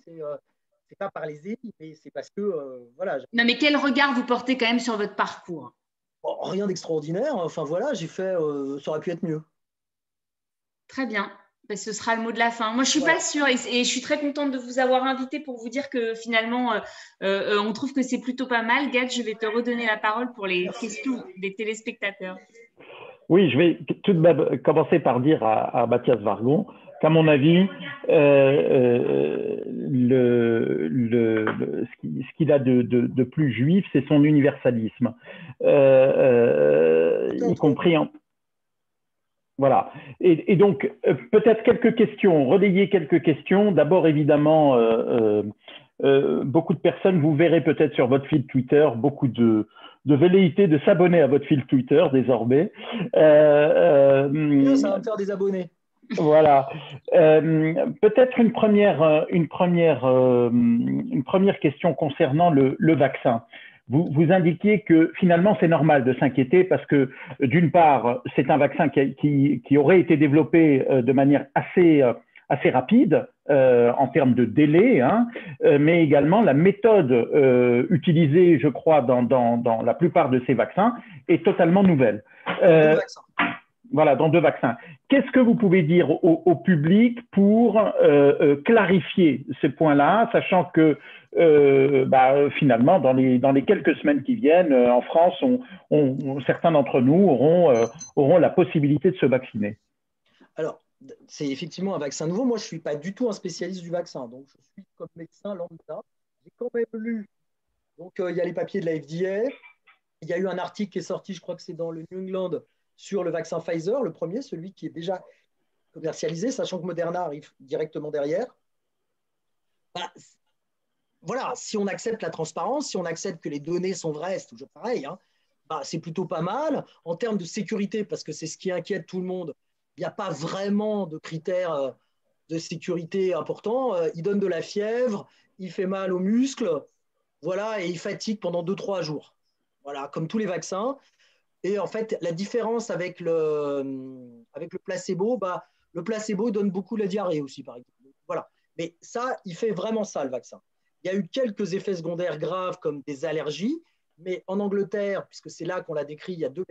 C'est pas par les EI, mais c'est parce que, voilà. Non, mais quel regard vous portez quand même sur votre parcours? Bon, rien d'extraordinaire. Enfin, voilà, j'ai fait… ça aurait pu être mieux. Très bien. Ben, ce sera le mot de la fin. Moi, je ne suis pas sûre et je suis très contente de vous avoir invité pour vous dire que finalement, on trouve que c'est plutôt pas mal. Gad, je vais te redonner la parole pour les questions des téléspectateurs. Oui, je vais tout de même commencer par dire à Mathias Wargon qu'à mon avis, ce qu'il a de plus juif, c'est son universalisme, y compris en… Voilà. Et donc, peut-être quelques questions, relayer quelques questions. D'abord, évidemment, beaucoup de personnes, vous verrez peut-être sur votre fil Twitter, beaucoup de velléité de s'abonner à votre fil Twitter désormais. Ça va me faire des abonnés. Voilà. Peut-être une première question concernant le vaccin. Vous indiquiez que finalement c'est normal de s'inquiéter parce que d'une part c'est un vaccin qui aurait été développé de manière assez rapide en termes de délai, hein, mais également la méthode utilisée, je crois, dans la plupart de ces vaccins est totalement nouvelle. Voilà, dans 2 vaccins. Qu'est-ce que vous pouvez dire au public pour clarifier ces points-là, sachant que finalement, dans les quelques semaines qui viennent, en France, certains d'entre nous auront la possibilité de se vacciner? Alors, c'est effectivement un vaccin nouveau. Moi, je ne suis pas du tout un spécialiste du vaccin, donc je suis comme médecin lambda. J'ai quand même lu, donc il y a les papiers de la FDA, il y a eu un article qui est sorti, je crois que c'est dans le New England, sur le vaccin Pfizer, le premier, celui qui est déjà commercialisé, sachant que Moderna arrive directement derrière. Voilà, si on accepte la transparence, si on accepte que les données sont vraies, c'est toujours pareil, hein, c'est plutôt pas mal. En termes de sécurité, parce que c'est ce qui inquiète tout le monde, il n'y a pas vraiment de critères de sécurité importants. Il donne de la fièvre, il fait mal aux muscles, voilà, et il fatigue pendant 2-3 jours. Voilà, comme tous les vaccins. Et en fait, la différence avec le placebo, le placebo donne beaucoup la diarrhée aussi, par exemple. Voilà. Mais ça, il fait vraiment ça, le vaccin. Il y a eu quelques effets secondaires graves comme des allergies, mais en Angleterre, puisque c'est là qu'on l'a décrit, il y a deux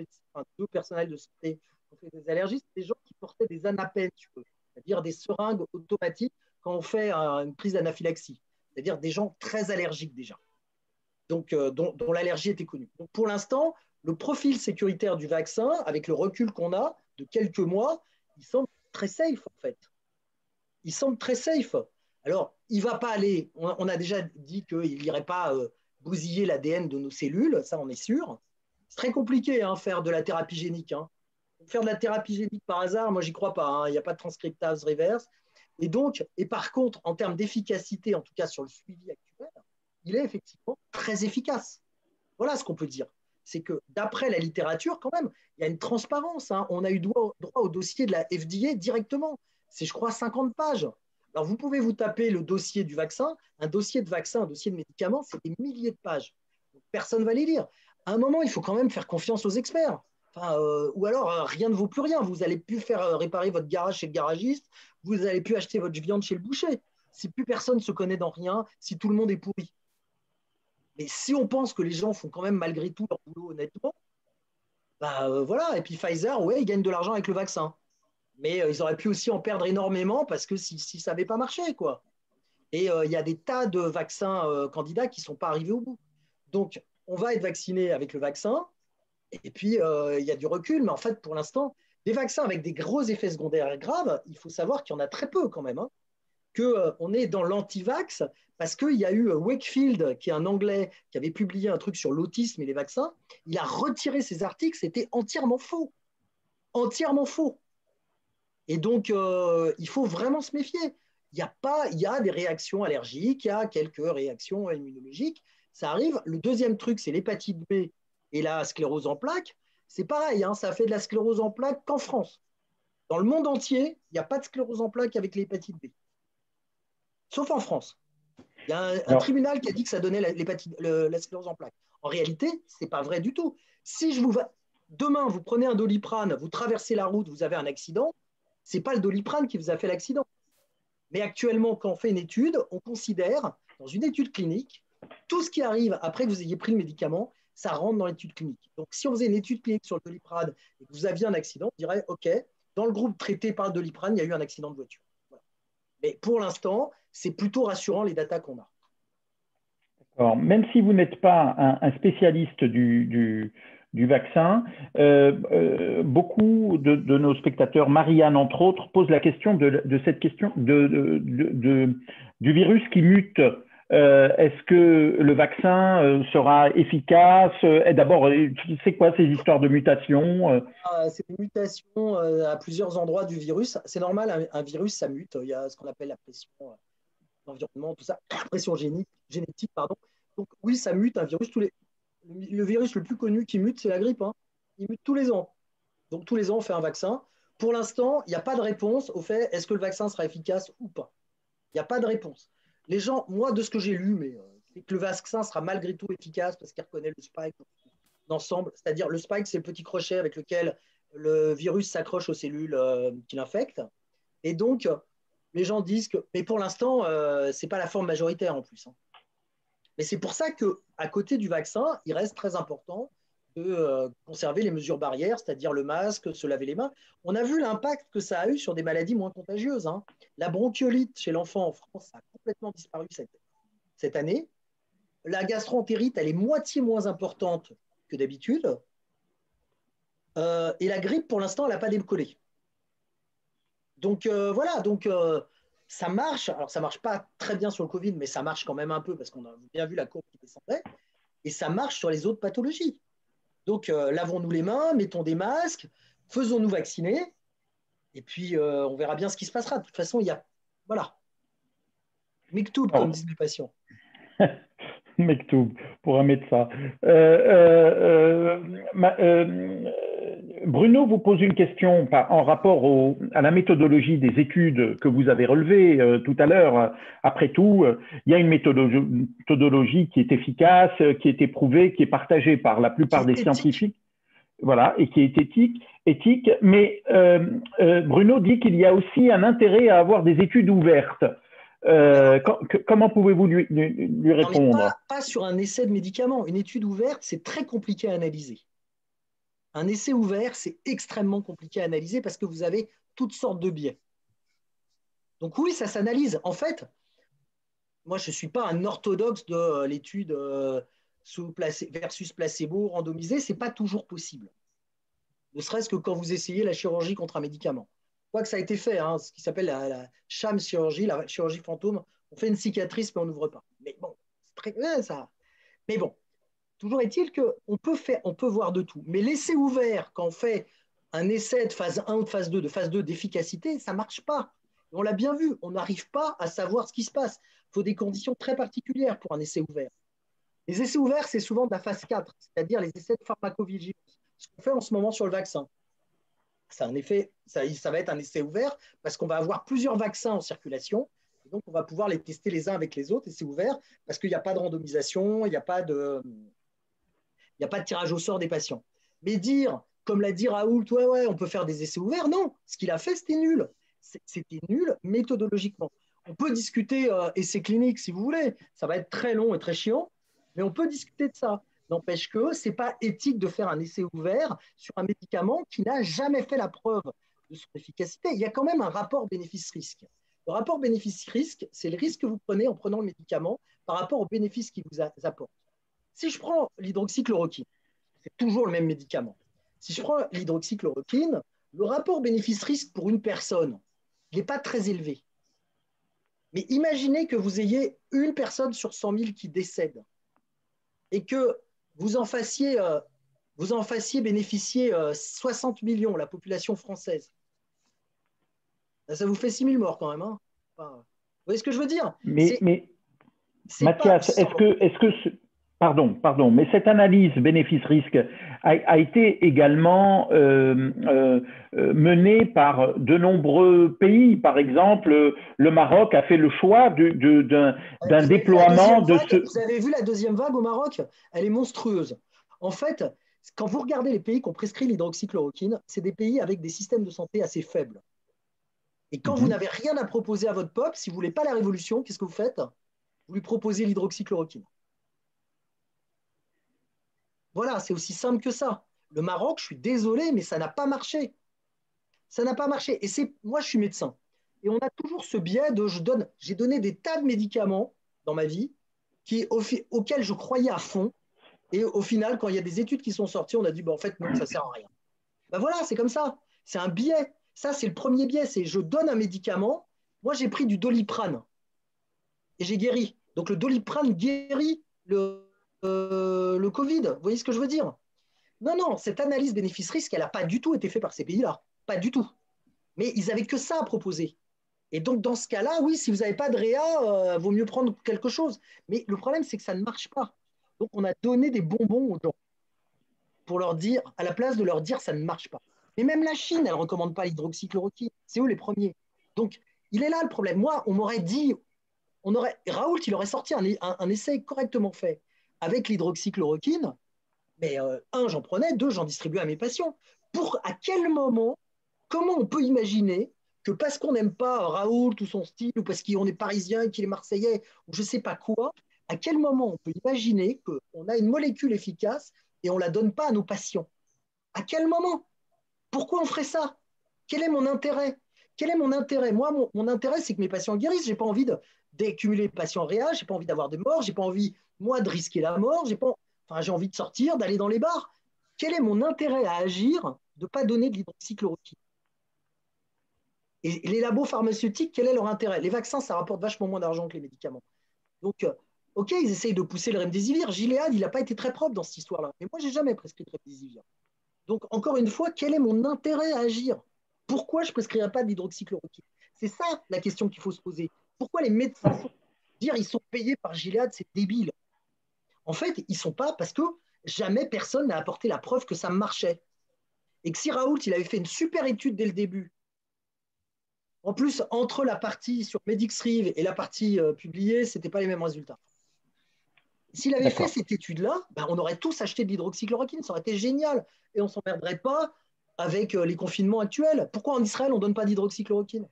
personnels de santé qui ont fait des allergies, c'est des gens qui portaient des anapènes, c'est-à-dire des seringues automatiques quand on fait une prise d'anaphylaxie, c'est-à-dire des gens très allergiques déjà, donc, dont l'allergie était connue. Donc, pour l'instant, le profil sécuritaire du vaccin, avec le recul qu'on a de quelques mois, il semble très safe en fait. Il semble très safe. Alors, il ne va pas aller, on a déjà dit qu'il n'irait pas bousiller l'ADN de nos cellules, ça on est sûr. C'est très compliqué faire de la thérapie génique. Faire de la thérapie génique par hasard, moi j'y crois pas, il n'y a pas de transcriptase reverse. Et donc, et par contre, en termes d'efficacité, en tout cas sur le suivi actuel, il est effectivement très efficace. Voilà ce qu'on peut dire. C'est que d'après la littérature, quand même, il y a une transparence. On a eu droit au dossier de la FDA directement. C'est, je crois, 50 pages. Alors, vous pouvez vous taper le dossier du vaccin. Un dossier de vaccin, un dossier de médicaments, c'est des milliers de pages. Donc, personne ne va les lire. À un moment, il faut quand même faire confiance aux experts. Ou alors, rien ne vaut plus rien. Vous n'allez plus faire réparer votre garage chez le garagiste. Vous n'allez plus acheter votre viande chez le boucher. Si plus personne ne se connaît dans rien, si tout le monde est pourri. Mais si on pense que les gens font quand même malgré tout leur boulot honnêtement, voilà. Et puis Pfizer, ouais, ils gagnent de l'argent avec le vaccin. Mais ils auraient pu aussi en perdre énormément parce que si ça n'avait pas marché, quoi. Et il y a des tas de vaccins candidats qui ne sont pas arrivés au bout. Donc, on va être vacciné avec le vaccin. Et puis, il y a du recul. Mais en fait, pour l'instant, des vaccins avec des gros effets secondaires graves, il faut savoir qu'il y en a très peu quand même. Qu'on est dans l'anti-vax parce qu'il y a eu Wakefield, qui est un Anglais, qui avait publié un truc sur l'autisme et les vaccins. Il a retiré ses articles, c'était entièrement faux. Entièrement faux. Et donc, il faut vraiment se méfier. Il y a des réactions allergiques, il y a quelques réactions immunologiques. Ça arrive. Le deuxième truc, c'est l'hépatite B et la sclérose en plaques. C'est pareil, ça fait de la sclérose en plaques qu'en France. Dans le monde entier, il n'y a pas de sclérose en plaques avec l'hépatite B. Sauf en France. Il y a un tribunal qui a dit que ça donnait la sclérose en plaques. En réalité, ce n'est pas vrai du tout. Si demain, vous prenez un Doliprane, vous traversez la route, vous avez un accident, ce n'est pas le Doliprane qui vous a fait l'accident. Mais actuellement, quand on fait une étude, on considère, dans une étude clinique, tout ce qui arrive après que vous ayez pris le médicament, ça rentre dans l'étude clinique. Donc, si on faisait une étude clinique sur le Doliprane et que vous aviez un accident, on dirait, OK, dans le groupe traité par le Doliprane, il y a eu un accident de voiture. Voilà. Mais pour l'instant, c'est plutôt rassurant les datas qu'on a. Alors, même si vous n'êtes pas un spécialiste du vaccin, beaucoup de nos spectateurs, Marianne entre autres, posent la question de cette question du virus qui mute. Est-ce que le vaccin sera efficace? D'abord, c'est quoi ces histoires de mutations? C'est des mutations à plusieurs endroits du virus. C'est normal, un virus, ça mute. Il y a ce qu'on appelle la pression l'environnement, tout ça, pression génétique, pardon. Donc oui, ça mute un virus. Le virus le plus connu qui mute, c'est la grippe. Il mute tous les ans. Donc tous les ans, on fait un vaccin. Pour l'instant, il n'y a pas de réponse au fait est-ce que le vaccin sera efficace ou pas. Il n'y a pas de réponse. Les gens, moi, de ce que j'ai lu, c'est que le vaccin sera malgré tout efficace parce qu'il reconnaît le spike d'ensemble. C'est-à-dire le spike, c'est le petit crochet avec lequel le virus s'accroche aux cellules qui l'infectent. Et donc, les gens disent que, mais pour l'instant, ce n'est pas la forme majoritaire en plus. Mais c'est pour ça qu'à côté du vaccin, il reste très important de conserver les mesures barrières, c'est-à-dire le masque, se laver les mains. On a vu l'impact que ça a eu sur des maladies moins contagieuses. La bronchiolite chez l'enfant en France a complètement disparu cette année. La gastroentérite, elle est moitié moins importante que d'habitude. Et la grippe, pour l'instant, elle n'a pas décollé. Donc voilà, ça marche. Alors ça ne marche pas très bien sur le Covid, mais ça marche quand même un peu parce qu'on a bien vu la courbe qui descendait. Et ça marche sur les autres pathologies. Donc lavons-nous les mains, mettons des masques, faisons-nous vacciner. Et puis on verra bien ce qui se passera. De toute façon, il y a... Voilà. Miktoub, comme disent les patients. Mektoub, pour un médecin. Euh, ma- euh, Bruno vous pose une question en rapport à la méthodologie des études que vous avez relevées tout à l'heure. Après tout, il y a une méthodologie qui est efficace, qui est éprouvée, qui est partagée par la plupart des scientifiques, voilà, et qui est éthique. Mais Bruno dit qu'il y a aussi un intérêt à avoir des études ouvertes. Comment pouvez-vous lui répondre? Non, mais pas sur un essai de médicament. Une étude ouverte, c'est très compliqué à analyser. Un essai ouvert, c'est extrêmement compliqué à analyser parce que vous avez toutes sortes de biais. Donc oui, ça s'analyse. En fait, moi, je ne suis pas un orthodoxe de l'étude versus placebo, randomisée. Ce n'est pas toujours possible. Ne serait-ce que quand vous essayez la chirurgie contre un médicament. Quoi que ça a été fait, hein, ce qui s'appelle la sham chirurgie, la chirurgie fantôme. On fait une cicatrice, mais on n'ouvre pas. Mais bon, c'est très, ça. Mais bon, toujours est-il qu'on peut voir de tout. Mais l'essai ouvert, quand on fait un essai de phase 1 ou de phase 2 d'efficacité, ça ne marche pas. Et on l'a bien vu, on n'arrive pas à savoir ce qui se passe. Il faut des conditions très particulières pour un essai ouvert. Les essais ouverts, c'est souvent de la phase 4, c'est-à-dire les essais de pharmacovigilance. Ce qu'on fait en ce moment sur le vaccin. Ça va être un essai ouvert parce qu'on va avoir plusieurs vaccins en circulation. Et donc, on va pouvoir les tester les uns avec les autres et c'est ouvert parce qu'il n'y a pas de randomisation, il n'y a pas de tirage au sort des patients. Mais dire, comme l'a dit Raoult, ouais, on peut faire des essais ouverts, non. Ce qu'il a fait, c'était nul. C'était nul méthodologiquement. On peut discuter essais cliniques si vous voulez. Ça va être très long et très chiant, mais on peut discuter de ça. N'empêche que ce n'est pas éthique de faire un essai ouvert sur un médicament qui n'a jamais fait la preuve de son efficacité. Il y a quand même un rapport bénéfice-risque. Le rapport bénéfice-risque, c'est le risque que vous prenez en prenant le médicament par rapport aux bénéfices qu'il vous apporte. Si je prends l'hydroxychloroquine, c'est toujours le même médicament. Si je prends l'hydroxychloroquine, le rapport bénéfice-risque pour une personne, il n'est pas très élevé. Mais imaginez que vous ayez une personne sur 100 000 qui décède et que vous en fassiez bénéficier 60 millions, la population française. Ça vous fait 6 000 morts quand même. Hein. Enfin, vous voyez ce que je veux dire? Mais Mathias, pardon, mais cette analyse bénéfice-risque a été également menée par de nombreux pays. Par exemple, le Maroc a fait le choix d'un déploiement de ce… Vous avez vu la deuxième vague au Maroc? Elle est monstrueuse. En fait, quand vous regardez les pays qui ont prescrit l'hydroxychloroquine, c'est des pays avec des systèmes de santé assez faibles. Et quand vous n'avez rien à proposer à votre peuple, si vous ne voulez pas la révolution, qu'est-ce que vous faites? Vous lui proposez l'hydroxychloroquine. Voilà, c'est aussi simple que ça. Le Maroc, je suis désolé, mais ça n'a pas marché. Ça n'a pas marché. Et moi, je suis médecin. Et on a toujours ce biais de j'ai donné des tas de médicaments dans ma vie auxquels je croyais à fond. Et au final, quand il y a des études qui sont sorties, on a dit, en fait, non, ça ne sert à rien. Ben voilà, c'est comme ça. C'est un biais. Ça, c'est le premier biais. C'est je donne un médicament. Moi, j'ai pris du Doliprane et j'ai guéri. Donc, le Doliprane guérit le Covid. Vous voyez ce que je veux dire? Non, cette analyse bénéfice-risque, elle n'a pas du tout été faite par ces pays-là. Pas du tout. Mais ils n'avaient que ça à proposer. Et donc, dans ce cas-là, oui, si vous n'avez pas de réa, vaut mieux prendre quelque chose. Mais le problème, c'est que ça ne marche pas. Donc, on a donné des bonbons aux gens pour leur dire, à la place de leur dire ça ne marche pas. Mais même la Chine, elle ne recommande pas l'hydroxychloroquine. C'est eux les premiers. Donc, il est là le problème. Moi, on m'aurait dit, Raoult, il aurait sorti un essai correctement fait avec l'hydroxychloroquine. Mais j'en prenais, deux, j'en distribuais à mes patients. À quel moment, comment on peut imaginer que parce qu'on n'aime pas Raoult ou son style, ou parce qu'on est parisien et qu'il est marseillais, ou je ne sais pas quoi, à quel moment on peut imaginer qu'on a une molécule efficace et on ne la donne pas à nos patients? À quel moment? Pourquoi on ferait ça? Quel est mon intérêt? Quel est mon intérêt? Moi, mon intérêt, c'est que mes patients guérissent. Je n'ai pas envie d'accumuler de patients réels, je n'ai pas envie d'avoir de morts, je n'ai pas envie, moi, de risquer la mort, j'ai envie de sortir, d'aller dans les bars. Quel est mon intérêt à agir de ne pas donner de l'hydroxychloroquine? Et les labos pharmaceutiques, quel est leur intérêt? Les vaccins, ça rapporte vachement moins d'argent que les médicaments. Donc, OK, ils essayent de pousser le remdesivir. Gilead, il n'a pas été très propre dans cette histoire-là. Mais moi, je n'ai jamais prescrit de remdesivir. Donc, encore une fois, quel est mon intérêt à agir? Pourquoi je ne prescrirais pas d'hydroxychloroquine? C'est ça la question qu'il faut se poser. Pourquoi les médecins ils sont payés par Gilead? C'est débile. En fait, ils ne sont pas parce que jamais personne n'a apporté la preuve que ça marchait. Et que si Raoult, il avait fait une super étude dès le début, en plus, entre la partie sur Medixriv et la partie publiée, ce n'était pas les mêmes résultats. S'il avait fait cette étude-là, ben, on aurait tous acheté de l'hydroxychloroquine, ça aurait été génial. Et on ne s'emmerderait pas avec les confinements actuels. Pourquoi en Israël, on ne donne pas d'hydroxychloroquine?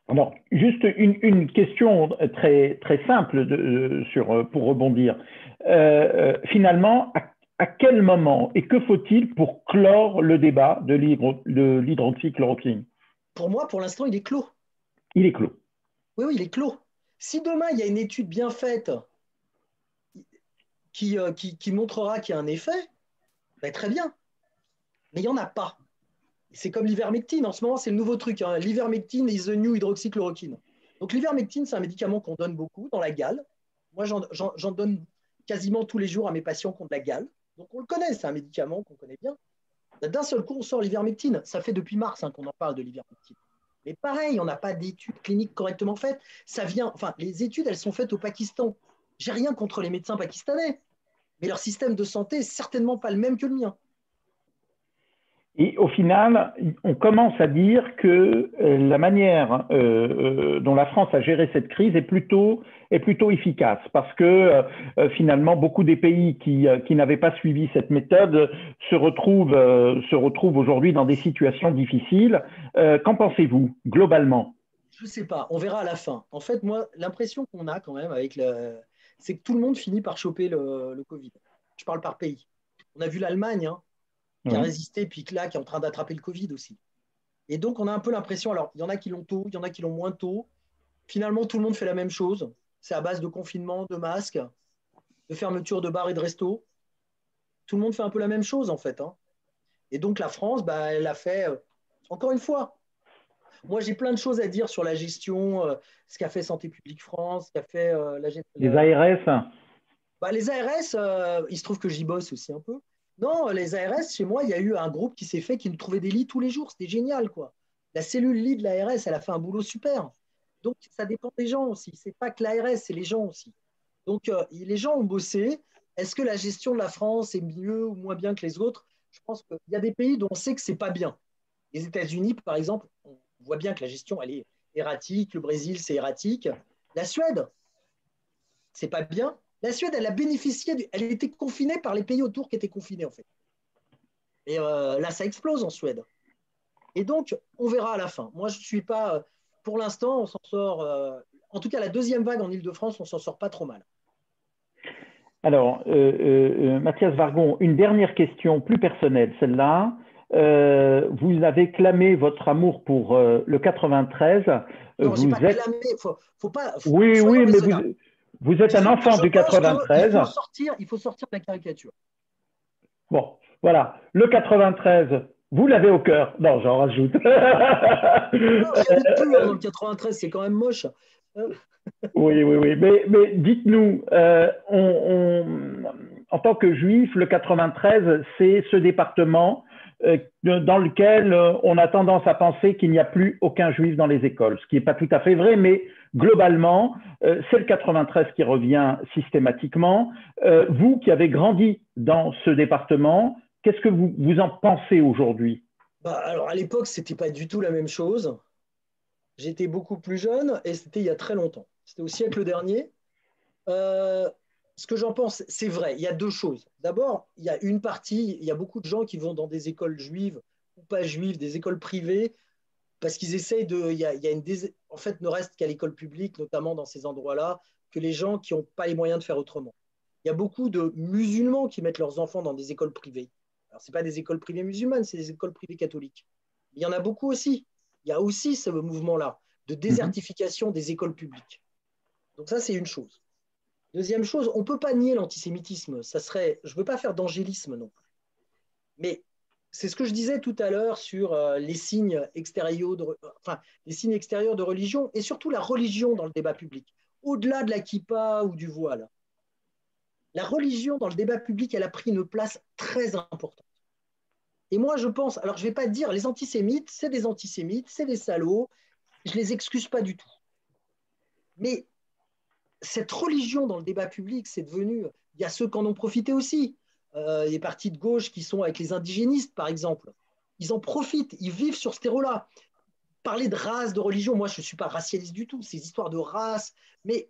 Alors, juste une question très, très simple pour rebondir. Finalement, à quel moment et que faut-il pour clore le débat de l'hydroxychloroquine? Pour moi, pour l'instant, il est clos. Il est clos. Oui, oui, il est clos. Si demain, il y a une étude bien faite qui montrera qu'il y a un effet, ben, très bien. Mais il n'y en a pas. C'est comme l'ivermectine. En ce moment, c'est le nouveau truc. Hein. L'ivermectine is the new hydroxychloroquine. Donc, l'ivermectine, c'est un médicament qu'on donne beaucoup dans la gale. Moi, j'en donne quasiment tous les jours à mes patients qui ont de la gale. Donc, on le connaît, c'est un médicament qu'on connaît bien. D'un seul coup, on sort l'ivermectine. Ça fait depuis mars qu'on en parle de l'ivermectine. Mais pareil, on n'a pas d'études cliniques correctement faites. Ça vient, enfin, les études, elles sont faites au Pakistan. J'ai rien contre les médecins pakistanais, mais leur système de santé est certainement pas le même que le mien. Et au final, on commence à dire que la manière dont la France a géré cette crise est plutôt efficace, parce que finalement, beaucoup des pays qui n'avaient pas suivi cette méthode se retrouvent aujourd'hui dans des situations difficiles. Qu'en pensez-vous, globalement? Je ne sais pas, on verra à la fin. En fait, moi, l'impression qu'on a quand même c'est que tout le monde finit par choper le Covid. Je parle par pays. On a vu l'Allemagne, hein, qui a résisté, puis là, qui est en train d'attraper le Covid aussi. Et donc, on a un peu l'impression, alors, il y en a qui l'ont tôt, il y en a qui l'ont moins tôt. Finalement, tout le monde fait la même chose. C'est à base de confinement, de masques, de fermeture de bars et de restos. Tout le monde fait un peu la même chose, en fait. Hein. Et donc, la France, bah, elle a fait, encore une fois, moi, j'ai plein de choses à dire sur la gestion, ce qu'a fait Santé publique France, ce qu'a fait Les ARS? Bah, les ARS, il se trouve que j'y bosse aussi un peu. Non, les ARS, chez moi, il y a eu un groupe qui s'est fait, qui nous trouvait des lits tous les jours. C'était génial, quoi. La cellule lit de l'ARS, elle a fait un boulot super. Donc, ça dépend des gens aussi. C'est pas que l'ARS, c'est les gens aussi. Donc, les gens ont bossé. Est-ce que la gestion de la France est mieux ou moins bien que les autres? Je pense qu'il y a des pays dont on sait que c'est pas bien. Les États-Unis, par exemple, on voit bien que la gestion, elle est erratique. Le Brésil, c'est erratique. La Suède, c'est pas bien. La Suède, elle a bénéficié, elle était confinée par les pays autour qui étaient confinés, en fait. Et là, ça explose en Suède. Et donc, on verra à la fin. Moi, je ne suis pas. Pour l'instant, on s'en sort. En tout cas, la deuxième vague en Île-de-France, on s'en sort pas trop mal. Alors, Mathias Wargon, une dernière question plus personnelle, celle-là. Vous avez clamé votre amour pour le 93. Non, je n'ai pas clamé. Faut pas, oui, mais vous êtes un enfant du 93. Il faut sortir de la caricature. Bon, voilà. Le 93, vous l'avez au cœur. Non, j'en rajoute. Non, j'habite plus dans le 93, c'est quand même moche. Oui. Mais dites-nous, en tant que juif, le 93, c'est ce département dans lequel on a tendance à penser qu'il n'y a plus aucun juif dans les écoles, ce qui n'est pas tout à fait vrai, mais globalement, c'est le 93 qui revient systématiquement. Vous qui avez grandi dans ce département, qu'est-ce que vous en pensez aujourd'hui? Alors, à l'époque, ce n'était pas du tout la même chose. J'étais beaucoup plus jeune et c'était il y a très longtemps. C'était au siècle dernier. Ce que j'en pense, c'est vrai, il y a deux choses. D'abord, il y a une partie, il y a beaucoup de gens qui vont dans des écoles juives ou pas juives, des écoles privées, parce qu'ils essayent de. En fait, ne reste qu'à l'école publique, notamment dans ces endroits-là, que les gens qui n'ont pas les moyens de faire autrement. Il y a beaucoup de musulmans qui mettent leurs enfants dans des écoles privées. Alors, ce n'est pas des écoles privées musulmanes, c'est des écoles privées catholiques. Mais il y en a beaucoup aussi. Il y a aussi ce mouvement-là de désertification des écoles publiques. Donc ça, c'est une chose. Deuxième chose, on ne peut pas nier l'antisémitisme. Je ne veux pas faire d'angélisme non plus. Mais c'est ce que je disais tout à l'heure sur les signes extérieurs de religion et surtout la religion dans le débat public, au-delà de la kippa ou du voile. La religion dans le débat public, elle a pris une place très importante. Et moi, je pense, alors je ne vais pas dire les antisémites, c'est des salauds, je ne les excuse pas du tout. Mais cette religion dans le débat public, c'est devenu… Il y a ceux qui en ont profité aussi. Les partis de gauche qui sont avec les indigénistes, par exemple. Ils en profitent, ils vivent sur ce terreau-là. Parler de race, de religion, moi, je ne suis pas racialiste du tout. Ces histoires de race, mais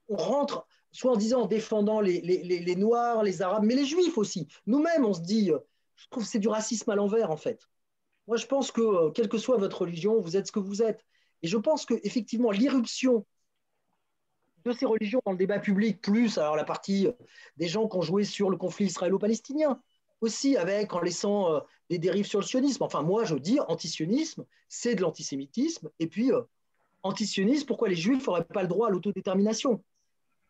on rentre soit en disant, en défendant les Noirs, les Arabes, mais les Juifs aussi. Nous-mêmes, on se dit, je trouve que c'est du racisme à l'envers, en fait. Moi, je pense que, quelle que soit votre religion, vous êtes ce que vous êtes. Et je pense qu'effectivement, l'irruption de ces religions dans le débat public, plus alors la partie des gens qui ont joué sur le conflit israélo-palestinien, aussi avec en laissant des dérives sur le sionisme. Enfin, moi, je dis antisionisme, c'est de l'antisémitisme. Et puis, antisionisme, pourquoi les Juifs n'auraient pas le droit à l'autodétermination?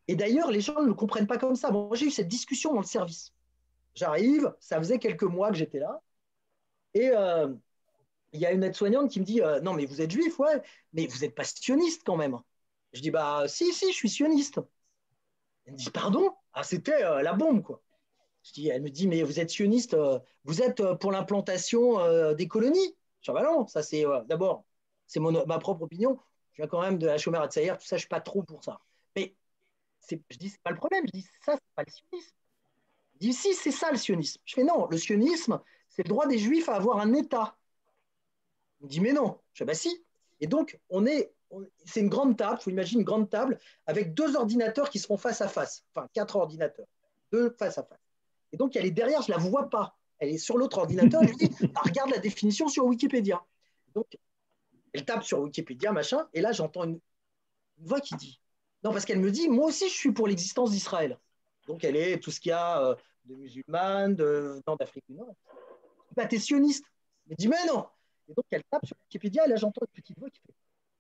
Et d'ailleurs, les gens ne le comprennent pas comme ça. Moi, j'ai eu cette discussion dans le service. J'arrive, ça faisait quelques mois que j'étais là, et il y a une aide-soignante qui me dit non, mais vous êtes juif, ouais, mais vous n'êtes pas sioniste quand même. Je dis bah si, je suis sioniste. Elle me dit pardon? Ah, c'était la bombe, quoi. Elle me dit mais vous êtes sioniste, vous êtes pour l'implantation des colonies? Je dis bah non, ça c'est d'abord, c'est ma propre opinion. Je viens quand même de la Shomer Hatzair, tout ça, je ne suis pas trop pour ça. Mais je dis c'est pas le problème, je dis ça, c'est pas le sionisme. Je dis si, c'est ça le sionisme. Je fais non, le sionisme, c'est le droit des juifs à avoir un État. Il me dit mais non. Je dis bah si. Et donc, c'est une grande table, il faut imaginer une grande table avec 2 ordinateurs qui seront face à face, enfin 4 ordinateurs, 2 face à face. Et donc, elle est derrière, je ne la vois pas. Elle est sur l'autre ordinateur, je lui dis, regarde la définition sur Wikipédia. Donc, elle tape sur Wikipédia, machin, et là, j'entends une voix qui dit, non, parce qu'elle me dit, moi aussi, je suis pour l'existence d'Israël. Donc, elle est tout ce qu'il y a de musulmanes, d'Afrique du Nord. Bah, t'es sioniste. Elle dit, mais non. Et donc, elle tape sur Wikipédia, et là, j'entends une petite voix qui fait,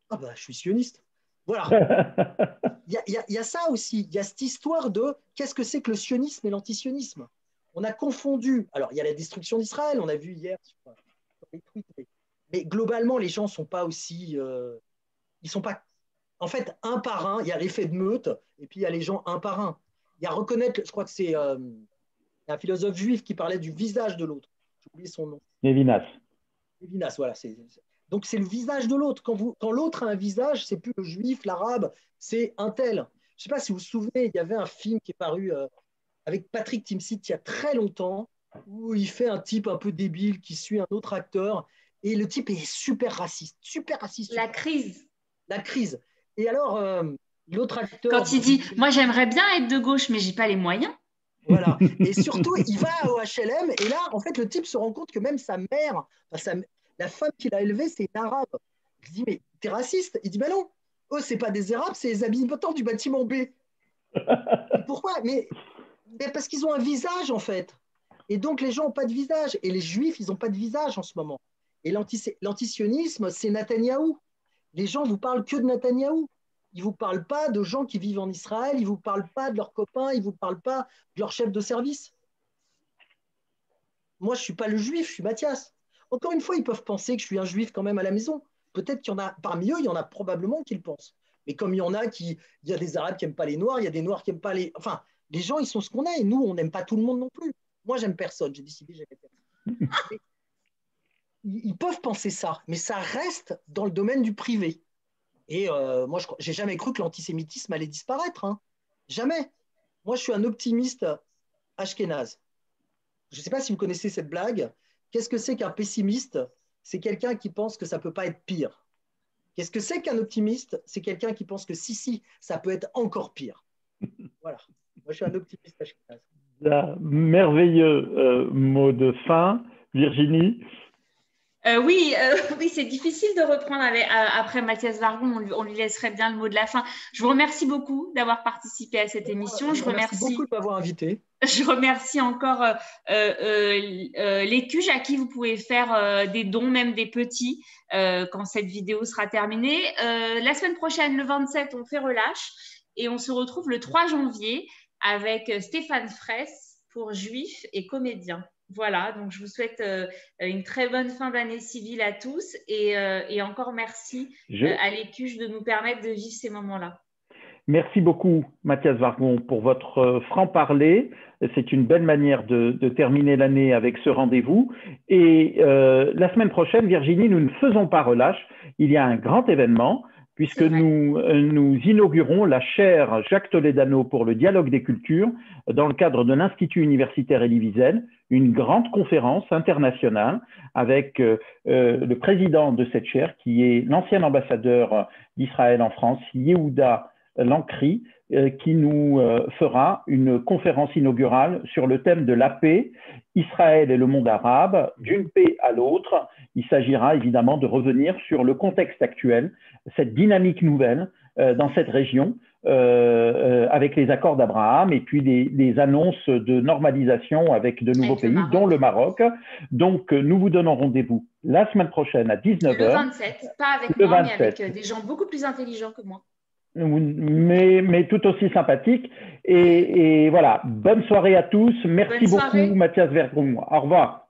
ah bah, je suis sioniste. Voilà. Il y a ça aussi. Il y a cette histoire de qu'est-ce que c'est que le sionisme et l'antisionisme. On a confondu. Alors, il y a la destruction d'Israël, on a vu hier sur les tweets. Mais globalement, les gens ne sont pas aussi. Ils sont pas. En fait, un par un, il y a l'effet de meute, et puis il y a les gens un par un. Il y a reconnaître, je crois que c'est un philosophe juif qui parlait du visage de l'autre. J'ai oublié son nom. Lévinas. Lévinas, voilà. Donc, c'est le visage de l'autre. Quand l'autre a un visage, c'est plus le juif, l'arabe, c'est un tel. Je ne sais pas si vous vous souvenez, il y avait un film qui est paru avec Patrick Timsit il y a très longtemps, où il fait un type un peu débile qui suit un autre acteur, et le type est super raciste. La crise. La crise. Et alors, l'autre acteur… Quand il dit « Moi, j'aimerais bien être de gauche, mais je n'ai pas les moyens ». Voilà. Et surtout, il va au HLM, et là, en fait, le type se rend compte que même sa mère, la femme qu'il a élevée, c'est une arabe. Je dis, mais t'es raciste? Il dit, ben non, eux, c'est pas des arabes, c'est les habitants du bâtiment B. Et pourquoi? Mais parce qu'ils ont un visage, en fait. Et donc, les gens n'ont pas de visage. Et les juifs, ils n'ont pas de visage en ce moment. Et l'antisionisme, c'est Netanyahou. Les gens ne vous parlent que de Netanyahou. Ils ne vous parlent pas de gens qui vivent en Israël, ils ne vous parlent pas de leurs copains, ils ne vous parlent pas de leur chef de service. Moi, je ne suis pas le juif, je suis Mathias. Encore une fois, ils peuvent penser que je suis un juif quand même à la maison. Peut-être qu'il y en a, parmi eux, il y en a probablement qui le pensent. Mais comme il y en a il y a des Arabes qui n'aiment pas les Noirs, il y a des Noirs qui n'aiment pas les… Enfin, les gens, ils sont ce qu'on est. Et nous, on n'aime pas tout le monde non plus. Moi, j'aime personne. J'ai décidé que j'aimais personne. Ils peuvent penser ça, mais ça reste dans le domaine du privé. Et moi, je n'ai jamais cru que l'antisémitisme allait disparaître. Hein. Jamais. Moi, je suis un optimiste ashkénaze. Je ne sais pas si vous connaissez cette blague. Qu'est-ce que c'est qu'un pessimiste? C'est quelqu'un qui pense que ça ne peut pas être pire. Qu'est-ce que c'est qu'un optimiste? C'est quelqu'un qui pense que si, ça peut être encore pire. Voilà. Moi, je suis un optimiste ashkénaze. Merveilleux mot de fin. Virginie? Oui, c'est difficile de reprendre après Mathias Vargon. On lui laisserait bien le mot de la fin. Je vous remercie beaucoup d'avoir participé à cette émission. Je remercie beaucoup de m'avoir invité. Je remercie encore les CUJ à qui vous pouvez faire des dons, même des petits, quand cette vidéo sera terminée. La semaine prochaine, le 27, on fait relâche et on se retrouve le 3 janvier avec Stéphane Fraisse pour Juifs et comédiens. Voilà, donc je vous souhaite une très bonne fin d'année civile à tous et encore merci à l'ECUJ de nous permettre de vivre ces moments-là. Merci beaucoup, Mathias Vargon, pour votre franc-parler. C'est une belle manière de terminer l'année avec ce rendez-vous. Et la semaine prochaine, Virginie, nous ne faisons pas relâche. Il y a un grand événement. puisque nous inaugurons la chaire Jacques Toledano pour le dialogue des cultures dans le cadre de l'Institut universitaire Elie Wiesel, une grande conférence internationale avec le président de cette chaire, qui est l'ancien ambassadeur d'Israël en France, Yehuda Lankri, qui nous fera une conférence inaugurale sur le thème de la paix, Israël et le monde arabe, d'une paix à l'autre. Il s'agira évidemment de revenir sur le contexte actuel, cette dynamique nouvelle dans cette région, avec les accords d'Abraham et puis les annonces de normalisation avec de nouveaux pays, dont le Maroc. Donc, nous vous donnons rendez-vous la semaine prochaine à 19h. Le 27, pas avec moi, mais avec des gens beaucoup plus intelligents que moi. Mais tout aussi sympathique. Et voilà, bonne soirée à tous. Merci beaucoup, Mathias Vergrum. Au revoir.